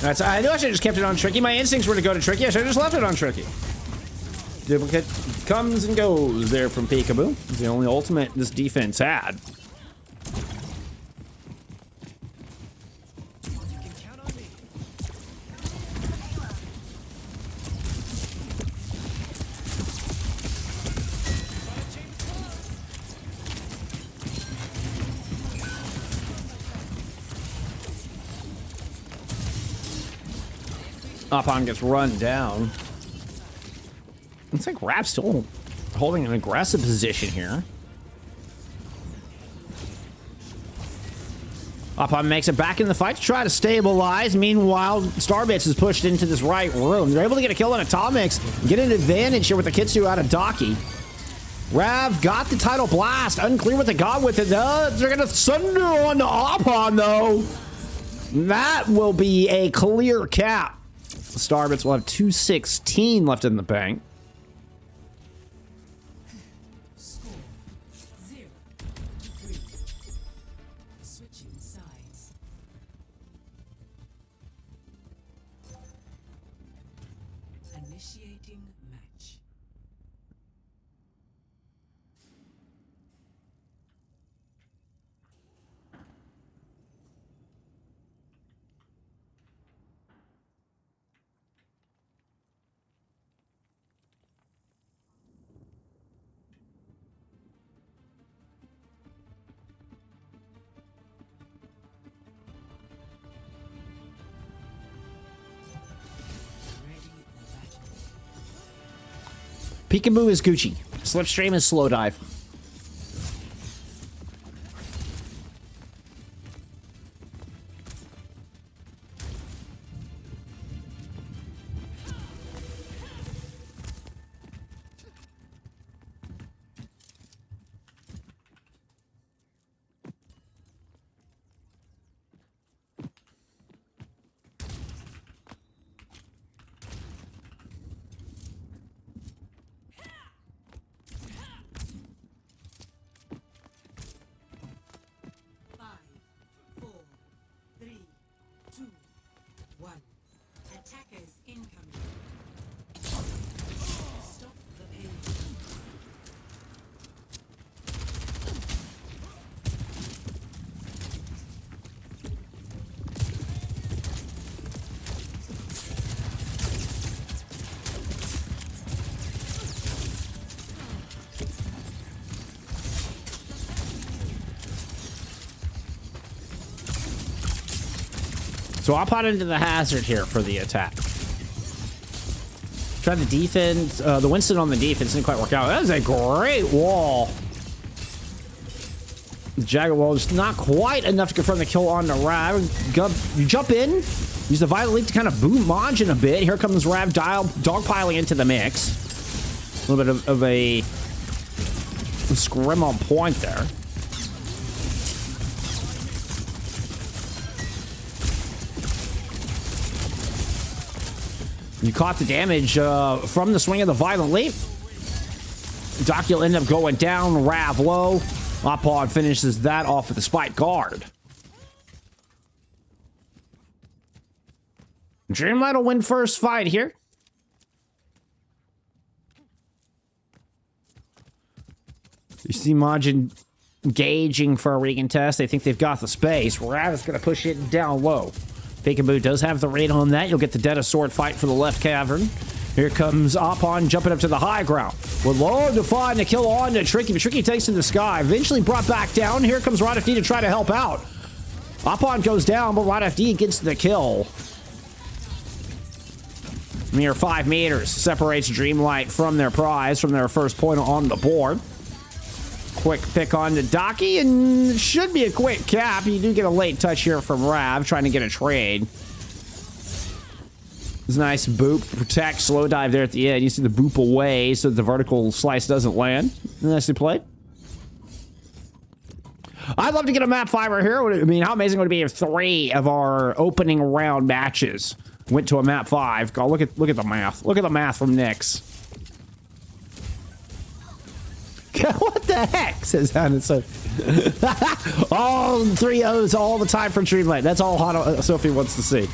I knew I should have just kept it on Tricky. My instincts were to go to Tricky. I should have just left it on Tricky. Duplicate comes and goes there from Peekaboo. It's the only ultimate this defense had. Opon gets run down. Looks like Rap's still holding an aggressive position here. Opon makes it back in the fight to try to stabilize. Meanwhile, Starbits is pushed into this right room. They're able to get a kill on a TommeX, get an advantage here with the Kitsu out of Dockiy. Rav got the tidal blast. Unclear what they got with it. They're going to sunder on the Opon, though. That will be a clear cap. Starbits will have 216 left in the bank. Score 0-3. Switching sides. Initiating match. Peekaboo is Gucci. Slipstream is slow dive. Attackers incoming. Stop the pain. So I'll pot into the hazard here for the attack. Try the defense. The Winston on the defense didn't quite work out. That is a great wall. The Jagger wall is not quite enough to confirm the kill on the Rav. You jump in, use the Vital Leap to kind of boot Majin a bit. Here comes Rav dogpiling into the mix. A little bit of a scrim on point there. You caught the damage from the swing of the Violent Leap. Dockiy will end up going down. Rav low. Lapod finishes that off with the Spike Guard. Dreamlight will win first fight here. You see Majin engaging for a recontest. They think they've got the space. Rav is going to push it down low. Peekaboo does have the raid on that. You'll get the Dead of Sword fight for the left cavern. Here comes Opon jumping up to the high ground. Would love to find the kill on to Tricky, but Tricky takes to the sky. Eventually brought back down. Here comes rodfd to try to help out. Opon goes down, but rodfd gets the kill. Mere 5 meters separates Dreamlight from their prize, from their first point on the board. Quick pick on to Dockiy, and it should be a quick cap. You do get a late touch here from Rav, trying to get a trade. It's a nice boop, protect, slow dive there at the end. You see the boop away so the vertical slice doesn't land. Nicely played. I'd love to get a map 5 right here. I mean, how amazing would it be if 3 of our opening round matches went to a map 5? God, look at the math. Look at the math from Nyx. What the heck? Says Hannah. So, all 3 O's all the time for Dreamlight. That's all Sophie wants to see.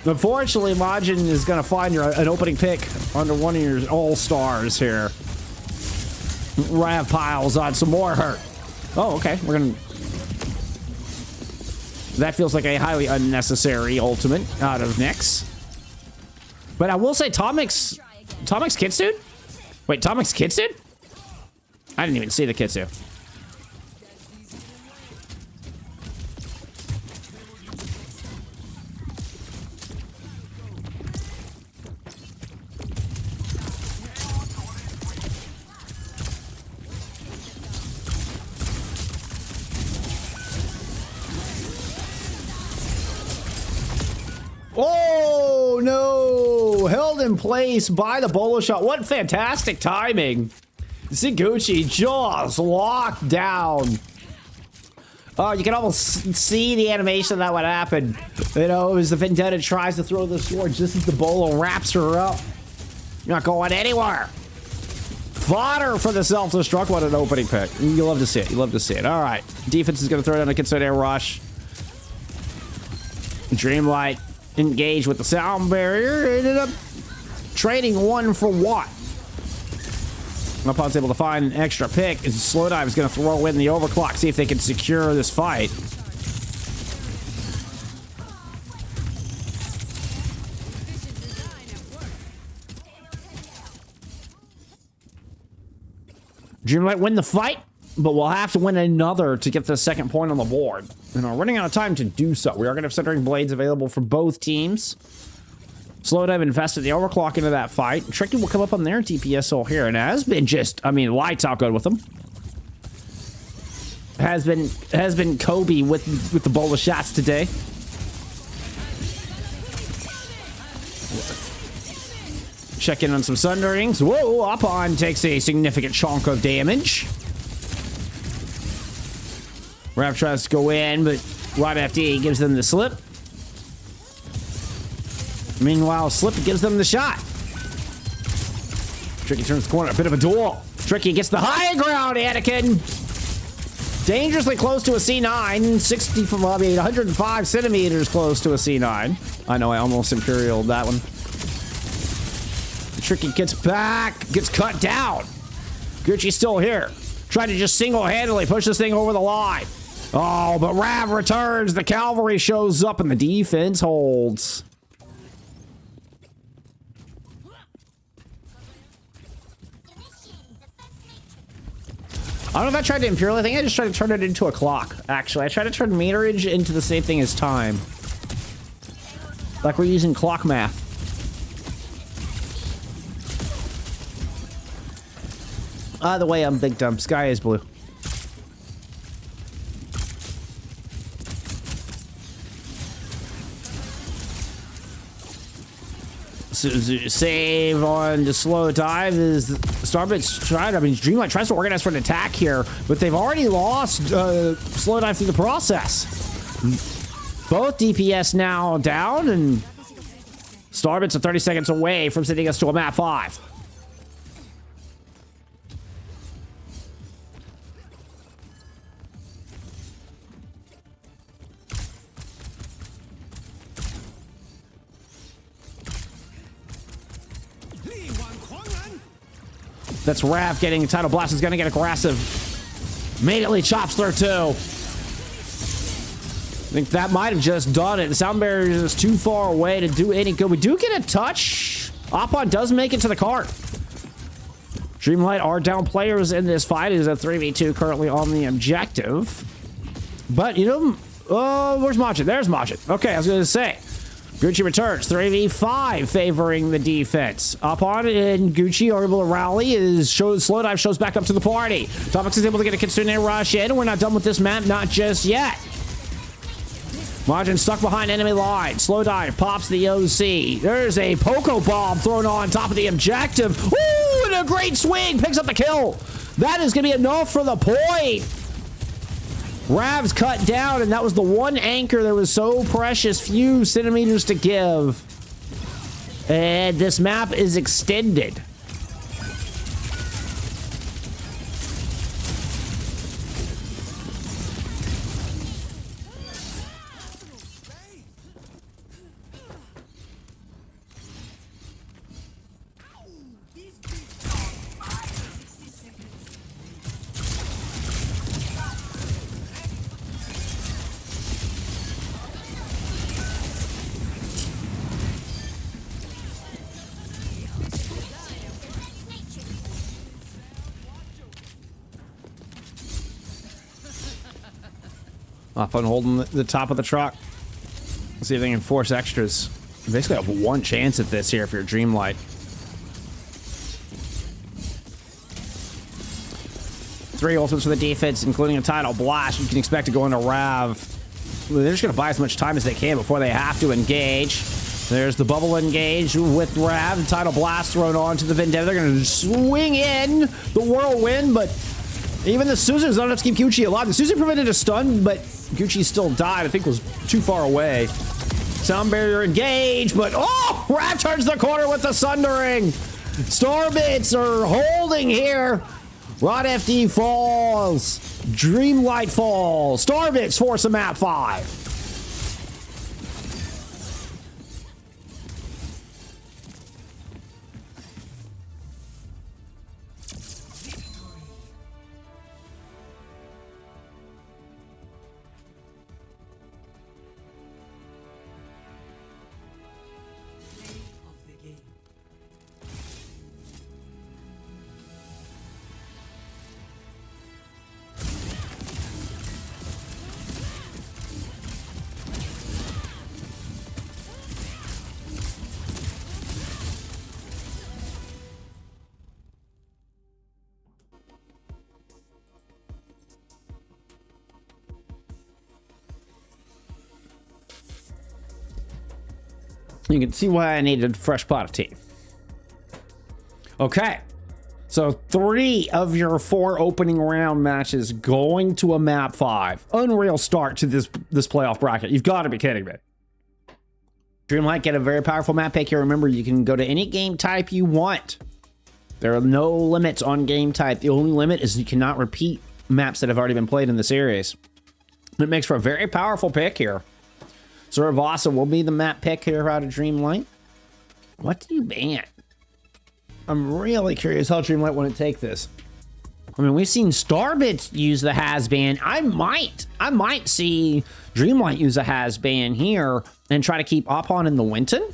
Unfortunately, Majin is going to find an opening pick under one of your all-stars here. Rav piles on some more hurt. Oh, okay. We're going to... That feels like a highly unnecessary ultimate out of Nyx. But I will say TommeX Kitsu? Wait, TommeX Kitsu? I didn't even see the Kitsu. Oh, no. Held in place by the bolo shot. What fantastic timing. See Gucci just locked down. Oh, you can almost see the animation of that what happened. You know, as the Vendetta tries to throw the sword just as the bolo wraps her up. You're not going anywhere. Fodder for the self-destruct. What an opening pick. You love to see it. You love to see it. All right. Defense is going to throw down a Kitsune Air Rush. Dreamlight engaged with the sound barrier. Ended up trading 1 for 1. Upon's able to find an extra pick. And Slowdive is going to throw in the overclock. See if they can secure this fight. Dreamlight win the fight, but we'll have to win another to get the second point on the board. And we're running out of time to do so. We are going to have Centering Blades available for both teams. Slowdive invested the overclock into that fight. Tricky will come up on their DPS all here, and has been just, I mean, lights out good with them. Has been Kobe with the bowl of shots today. Check in on some Sunderings. Whoa, Upon takes a significant chunk of damage. Rav tries to go in, but rodfd gives them the slip. Meanwhile, Slip gives them the shot. Tricky turns the corner, a bit of a duel. Tricky gets the high ground, Anakin. Dangerously close to a C9, 60 from 105 centimeters close to a C9. I know I almost imperialed that one. Tricky gets back, gets cut down. Gucci's still here. Trying to just single-handedly push this thing over the line. Oh, but Rav returns. The cavalry shows up and the defense holds. I don't know if I tried to imperial. I think I just tried to turn it into a clock, actually. I tried to turn meterage into the same thing as time. Like we're using clock math. Either way, I'm big dumb. Sky is blue. Save on the slow dive is Starbit's trying. I mean, Dreamlight tries to organize for an attack here, but they've already lost slow dive through the process. Both DPS now down, and Starbit's are 30 seconds away from sending us to a map 5. That's Rav getting a Tidal Blast. Is going to get aggressive. Immediately chops through 2. I think that might have just done it. The sound barrier is too far away to do any good. We do get a touch. Opon does make it to the cart. Dreamlight are down players in this fight. It is a 3v2 currently on the objective. But, you know, where's Majin? There's Majin. Okay, I was going to say. Gucci returns, 3v5 favoring the defense. Upon and Gucci are able to rally. Slowdive shows back up to the party. TommeX is able to get a Kitsune rush in. We're not done with this map, not just yet. Majin stuck behind enemy line. Slowdive pops the OC. There's a Poco Bomb thrown on top of the objective. Ooh, and a great swing. Picks up the kill. That is going to be enough for the point. Rav's cut down, and that was the one anchor that was so precious, few centimeters to give. And this map is extended. Up on holding the top of the truck. Let's see if they can force extras. You basically have one chance at this here if you're Dreamlight. Three ultimates for the defense, including a Tidal Blast. You can expect to go into Rav. They're just going to buy as much time as they can before they have to engage. There's the bubble engage with Rav. Tidal Blast thrown onto the Vendetta. They're going to swing in the Whirlwind, but even the Suzu's not enough to keep Gucci alive. The Suzu prevented a stun, but Gucci still died. I think was too far away. Sound barrier engage, but oh! Rav turns the corner with the Sundering. Starbits are holding here. rodfd falls. Dreamlight falls. Starbits force a map 5. You can see why I needed a fresh pot of tea. Okay. So 3 of your 4 opening round matches going to a map 5. Unreal start to this playoff bracket. You've got to be kidding me. Dreamlight get a very powerful map pick here. Remember, you can go to any game type you want. There are no limits on game type. The only limit is you cannot repeat maps that have already been played in the series. It makes for a very powerful pick here. Suravasa will be the map pick here out of Dreamlight. What do you ban? I'm really curious how Dreamlight want to take this. I mean, we've seen Starbits use the has-ban. I might see Dreamlight use a has-ban here and try to keep Opon in the Winton.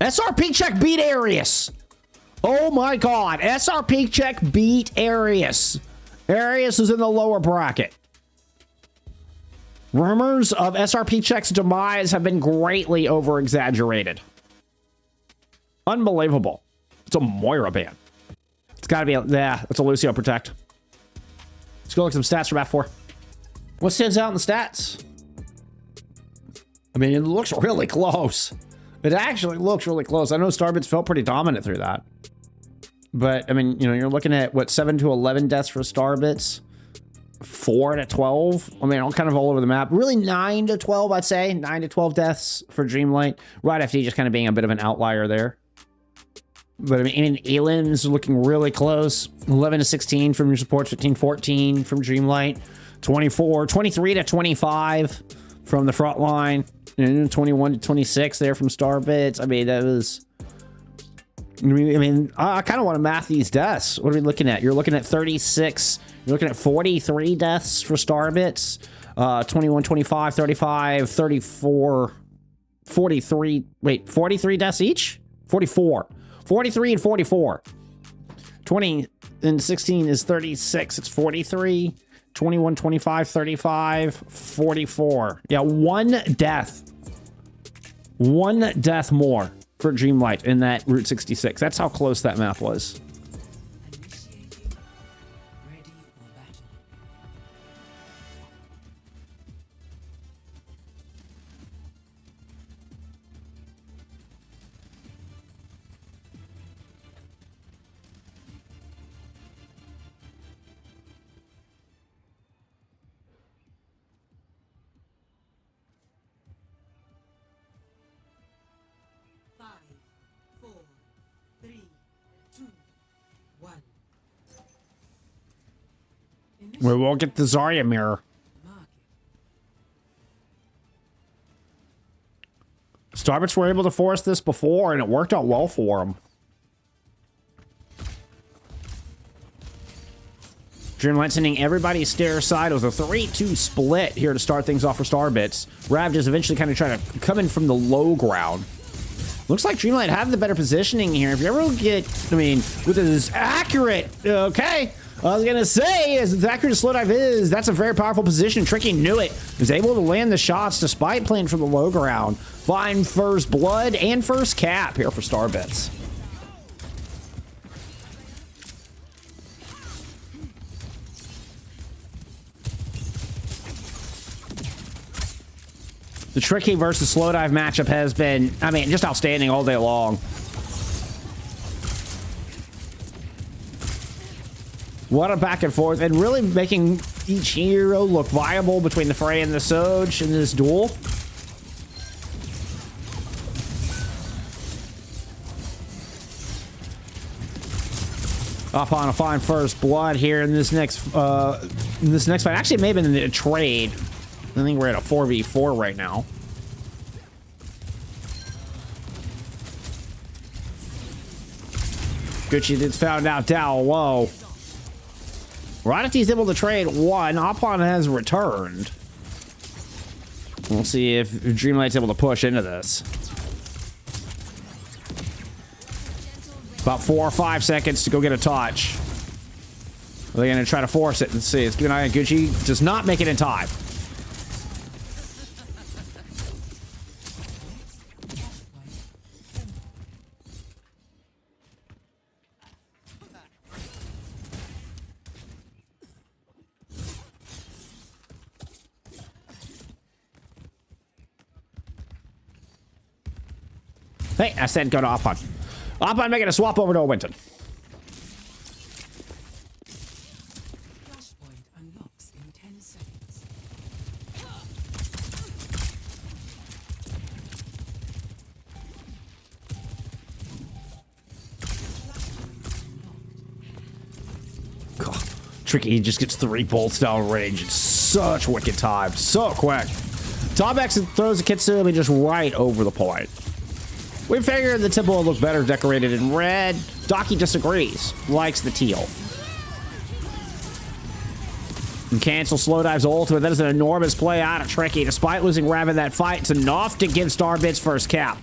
SRP check beat Arius. Oh my god, SRP check beat Arius. Arius is in the lower bracket. Rumors of SRP check's demise have been greatly over-exaggerated. Unbelievable. It's a Moira ban. It's gotta be yeah, it's a Lucio protect. Let's go look at some stats for map 4. What stands out in the stats? I mean, it looks really close. It actually looks really close. I know Starbits felt pretty dominant through that. But, I mean, you know, you're looking at, what, 7 to 11 deaths for Starbits? 4 to 12? I mean, all kind of all over the map. Really 9 to 12, I'd say. 9 to 12 deaths for Dreamlight. rodfd just kind of being a bit of an outlier there. But, I mean, Elin's looking really close. 11 to 16 from your supports. 15-14 from Dreamlight. 23 to 25 from the front line. And 21 to 26 there from Starbits. I mean, that was... I mean, I kind of want to math these deaths. What are we looking at? You're looking at 36. You're looking at 43 deaths for Starbits. 21, 25, 35, 34, 43. Wait, 43 deaths each? 44. 43 and 44. 20 and 16 is 36. It's 43. 21, 25, 35, 44. Yeah, 1 death. 1 death more for Dreamlight in that Route 66. That's how close that map was. Initiating. Ready for battle. Five, 4, 3, 2, 1. We will get the Zarya mirror. Market. Starbits were able to force this before, and it worked out well for them. Dreamlight sending everybody stair side. It was a 3-2 split here to start things off for Starbits. Rav just eventually kind of trying to come in from the low ground. Looks like Dreamlight have the better positioning here. If you ever get, I mean, with as accurate, okay, I was gonna say, as accurate as slowdive is, that's a very powerful position. Tricky knew it. Was able to land the shots despite playing from the low ground. Find first blood and first cap here for Starbits. The Tricky versus slowdive matchup has been, I mean, just outstanding all day long. What a back and forth, and really making each hero look viable between the Frey and the Soj in this duel. Up on a fine first blood here in this next fight. Actually, it may have been in a trade. I think we're at a 4v4 right now. Gucci gets found out down low. rodfd's able to trade 1. Opon has returned. We'll see if Dreamlight's able to push into this. About 4 or 5 seconds to go get a touch. Are they going to try to force it? Let's see. Let's keep an eye on Gucci. Does not make it in time. Hey, I said go to Oppon. Oppon making a swap over to a Winton. Flashpoint unlocks in 10 seconds. God. Tricky, he just gets 3 bolts down range. It's such wicked time. So quick. TommeX throws a Kitsumi just right over the point. We figured the temple would look better decorated in red. Dockiy disagrees. Likes the teal. And cancel Slowdive's ultimate. That is an enormous play out of Tricky. Despite losing Rav in that fight, it's enough to give Starbits first cap.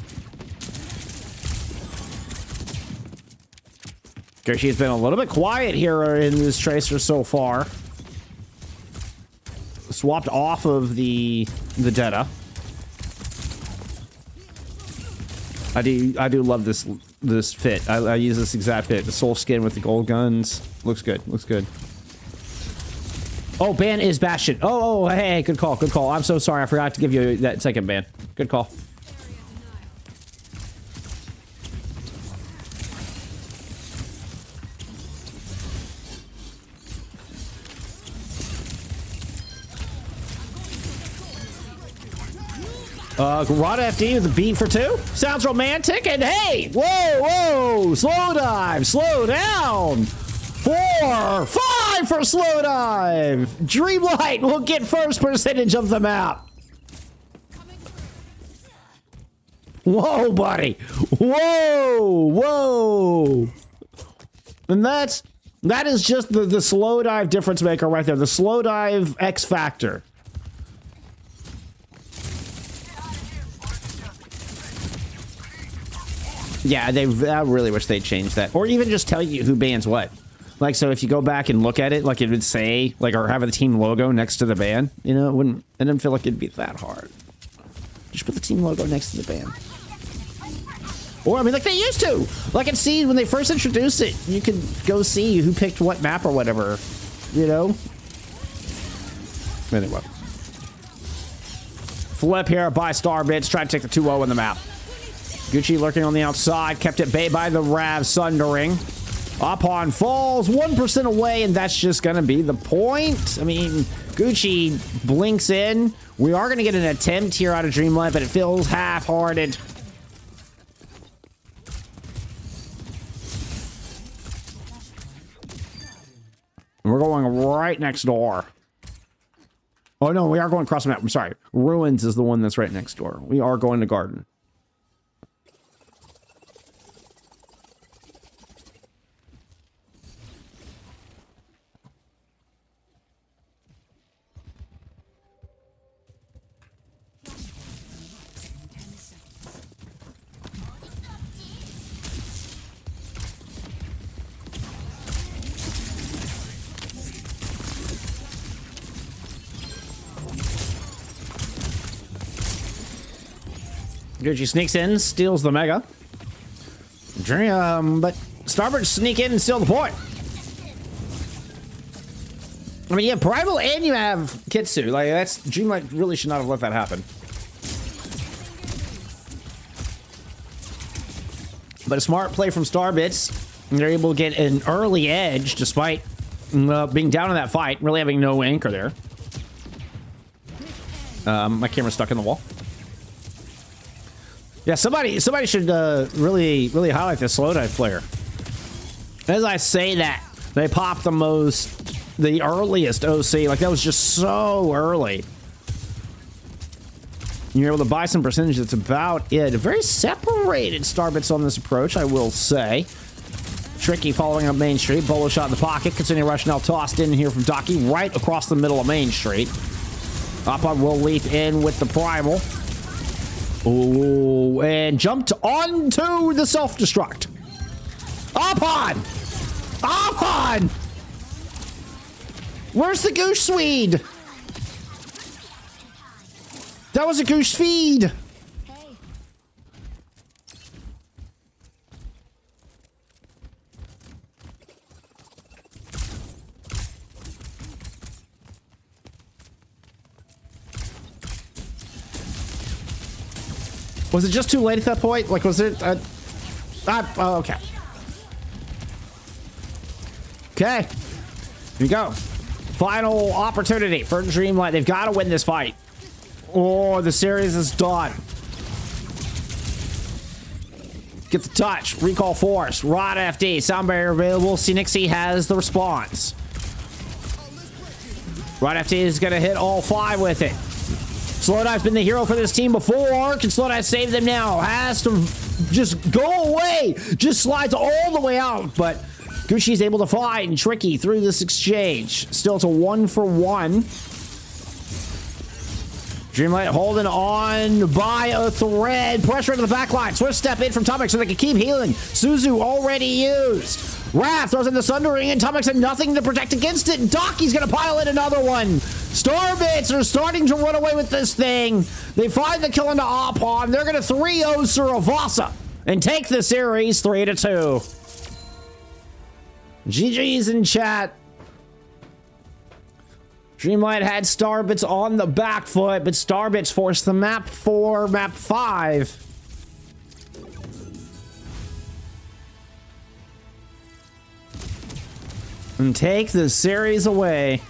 She's been a little bit quiet here in this Tracer so far. Swapped off of the Detta. I do love this fit. I use this exact fit. The soul skin with the gold guns. Looks good. Looks good. Oh, ban is Bastion. Oh, hey, good call. Good call. I'm so sorry. I forgot to give you that second ban. Good call. rodfd with a beat for 2. Sounds romantic. And hey, whoa, slow dive, slow down. 4, 5 for slow dive. Dreamlight will get first percentage of the map. Whoa, buddy. Whoa. And that is just the slow dive difference maker right there. The slow dive X factor. Yeah, I really wish they'd change that. Or even just tell you who bans what. Like, so if you go back and look at it, like it would say, like, or have the team logo next to the ban, you know, it didn't feel like it'd be that hard. Just put the team logo next to the ban. Or, I mean, like they used to. Like at Seed, when they first introduced it, you could go see who picked what map or whatever, you know? Anyway. Flip here by Starbits, try to take the 2-0 in the map. Gucci lurking on the outside, kept at bay by the Rav sundering. Oppon falls 1% away, and that's just gonna be the point. I mean, Gucci blinks in. We are gonna get an attempt here out of Dreamlight, but it feels half-hearted. We're going right next door. Oh no, we are going across the map. I'm sorry. Ruins is the one that's right next door. We are going to Garden. Gucci sneaks in, steals the Mega. But Starbirds sneak in and steal the point. I mean, you have Primal and you have Kitsu. Like, that's... Dreamlight really should not have let that happen. But a smart play from Starbits. And they're able to get an early edge despite being down in that fight. Really having no anchor there. My camera's stuck in the wall. Yeah, somebody should really highlight this slow dive player. As I say that, they popped the earliest OC. Like, that was just so early. You're able to buy some percentage. That's about it. A very separated Starbits on this approach, I will say. Tricky following up Main Street. Bolo shot in the pocket. Continue rush now tossed in here from Dockiy right across the middle of Main Street. Oppon will leap in with the Primal. Oh, and jumped onto the self-destruct. Oppon! Oppon! Where's the goose Swede? That was a goose feed. Was it just too late at that point? Like, was it? Oh, okay. Okay. Here we go. Final opportunity for Dreamlight. They've got to win this fight. Oh, the series is done. Get the touch. Recall force. rodfd. Sound barrier available. CNYXC has the response. rodfd is going to hit all 5 with it. Slowdive's been the hero for this team before. Can Slowdive save them now? Has to just go away. Just slides all the way out. But Gucci's able to find Tricky through this exchange. Still, it's a 1-for-1. Dreamlight holding on by a thread. Pressure into the back line. Swift step in from TommeX so they can keep healing. Suzu already used. Wrath throws in the Sundering, and TommeX had nothing to protect against it. Dockiy's gonna pile in another one. Starbits are starting to run away with this thing. They find the kill into Opon. They're gonna 3-0 Suravasa and take the series 3-2. GG's in chat. Dreamlight had Starbits on the back foot, but Starbits forced the map 4, map 5. And take the series away.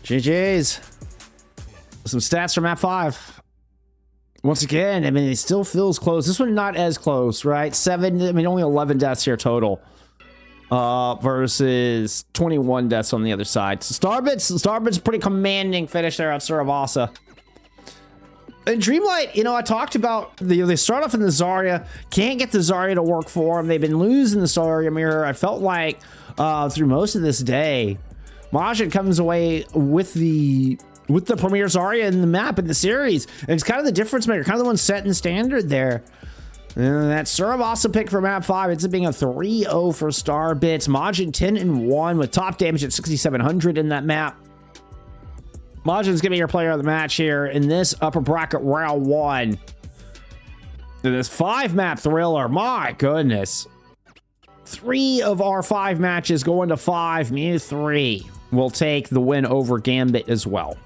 GG's. Some stats from map 5. Once again, I mean, it still feels close. This one not as close, right? 7, I mean, only 11 deaths here total. Versus 21 deaths on the other side. So Starbits pretty commanding finish there at Suravasa. And Dreamlight, you know, I talked about, they start off in the Zarya, can't get the Zarya to work for them. They've been losing the Zarya mirror. I felt like through most of this day, Majin comes away with the premier Zarya in the map in the series, and it's kind of the difference maker, kind of the one setting standard there. And that Suravasa pick for map 5, it's being a 3-0 for Starbits. Majin 10-1 with top damage at 6,700 in that map. Majin's gonna be your player of the match here in this upper bracket round 1. This 5-map thriller, my goodness. 3 of our 5 matches going to 5. Me 3 will take the win over Gambit as well.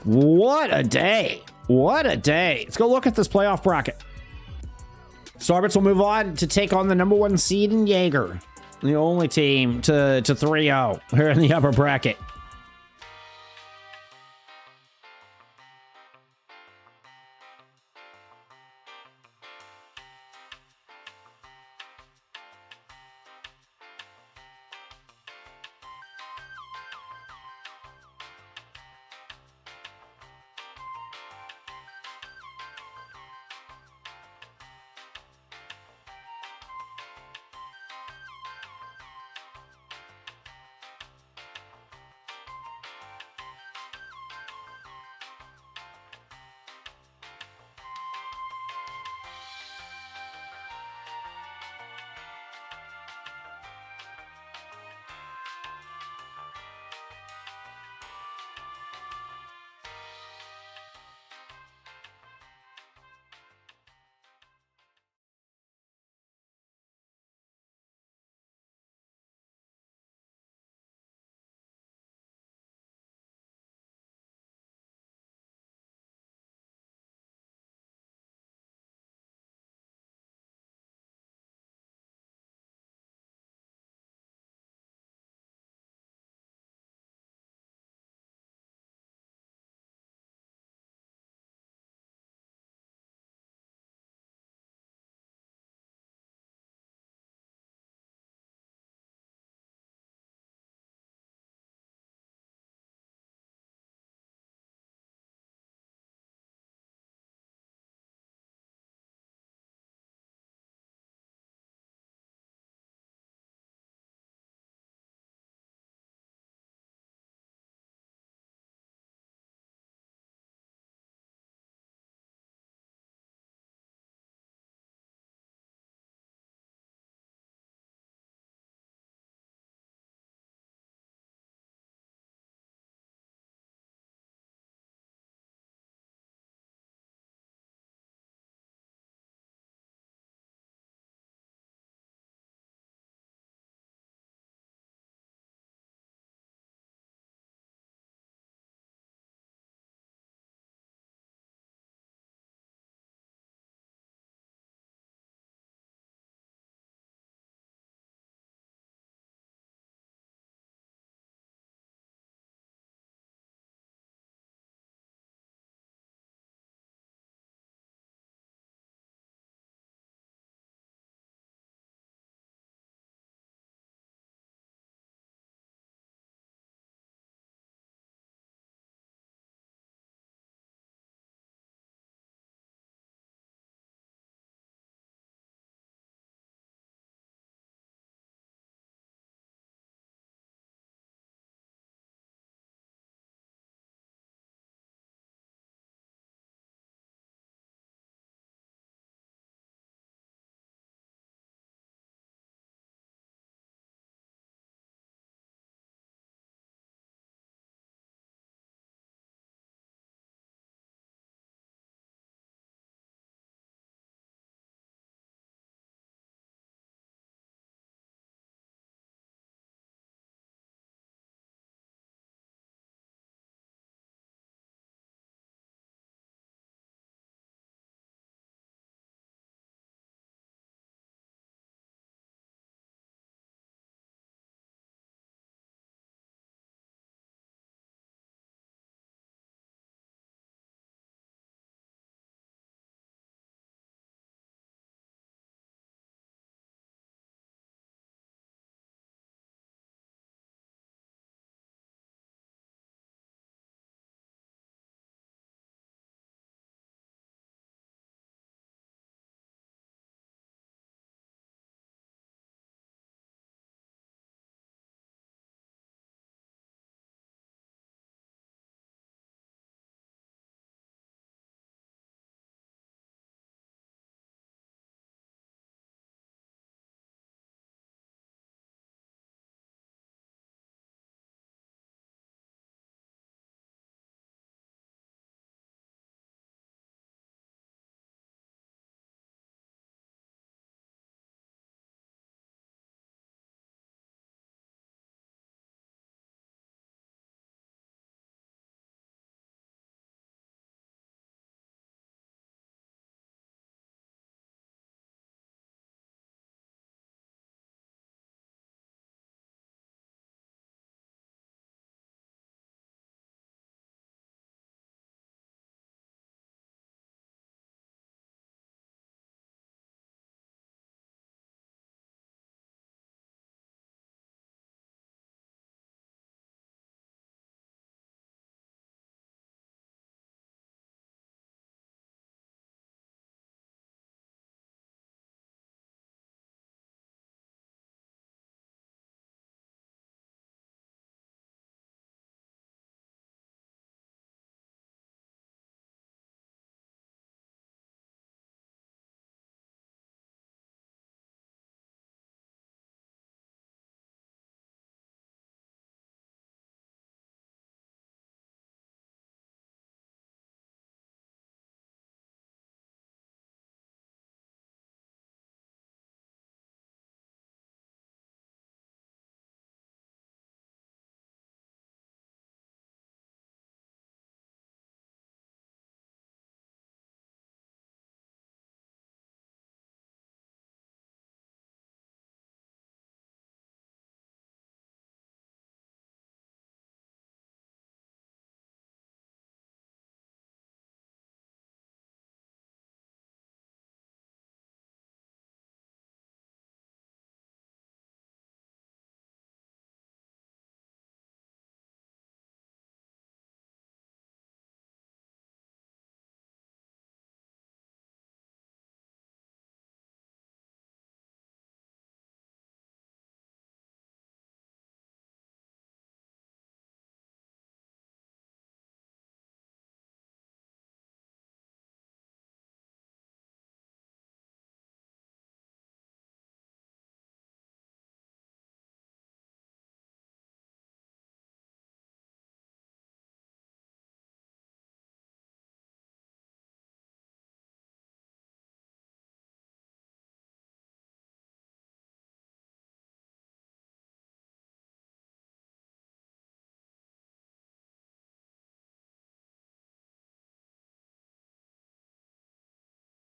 What a day. What a day. Let's go look at this playoff bracket. Starbits will move on to take on the #1 seed in Jaeger. The only team to 3-0 here in the upper bracket.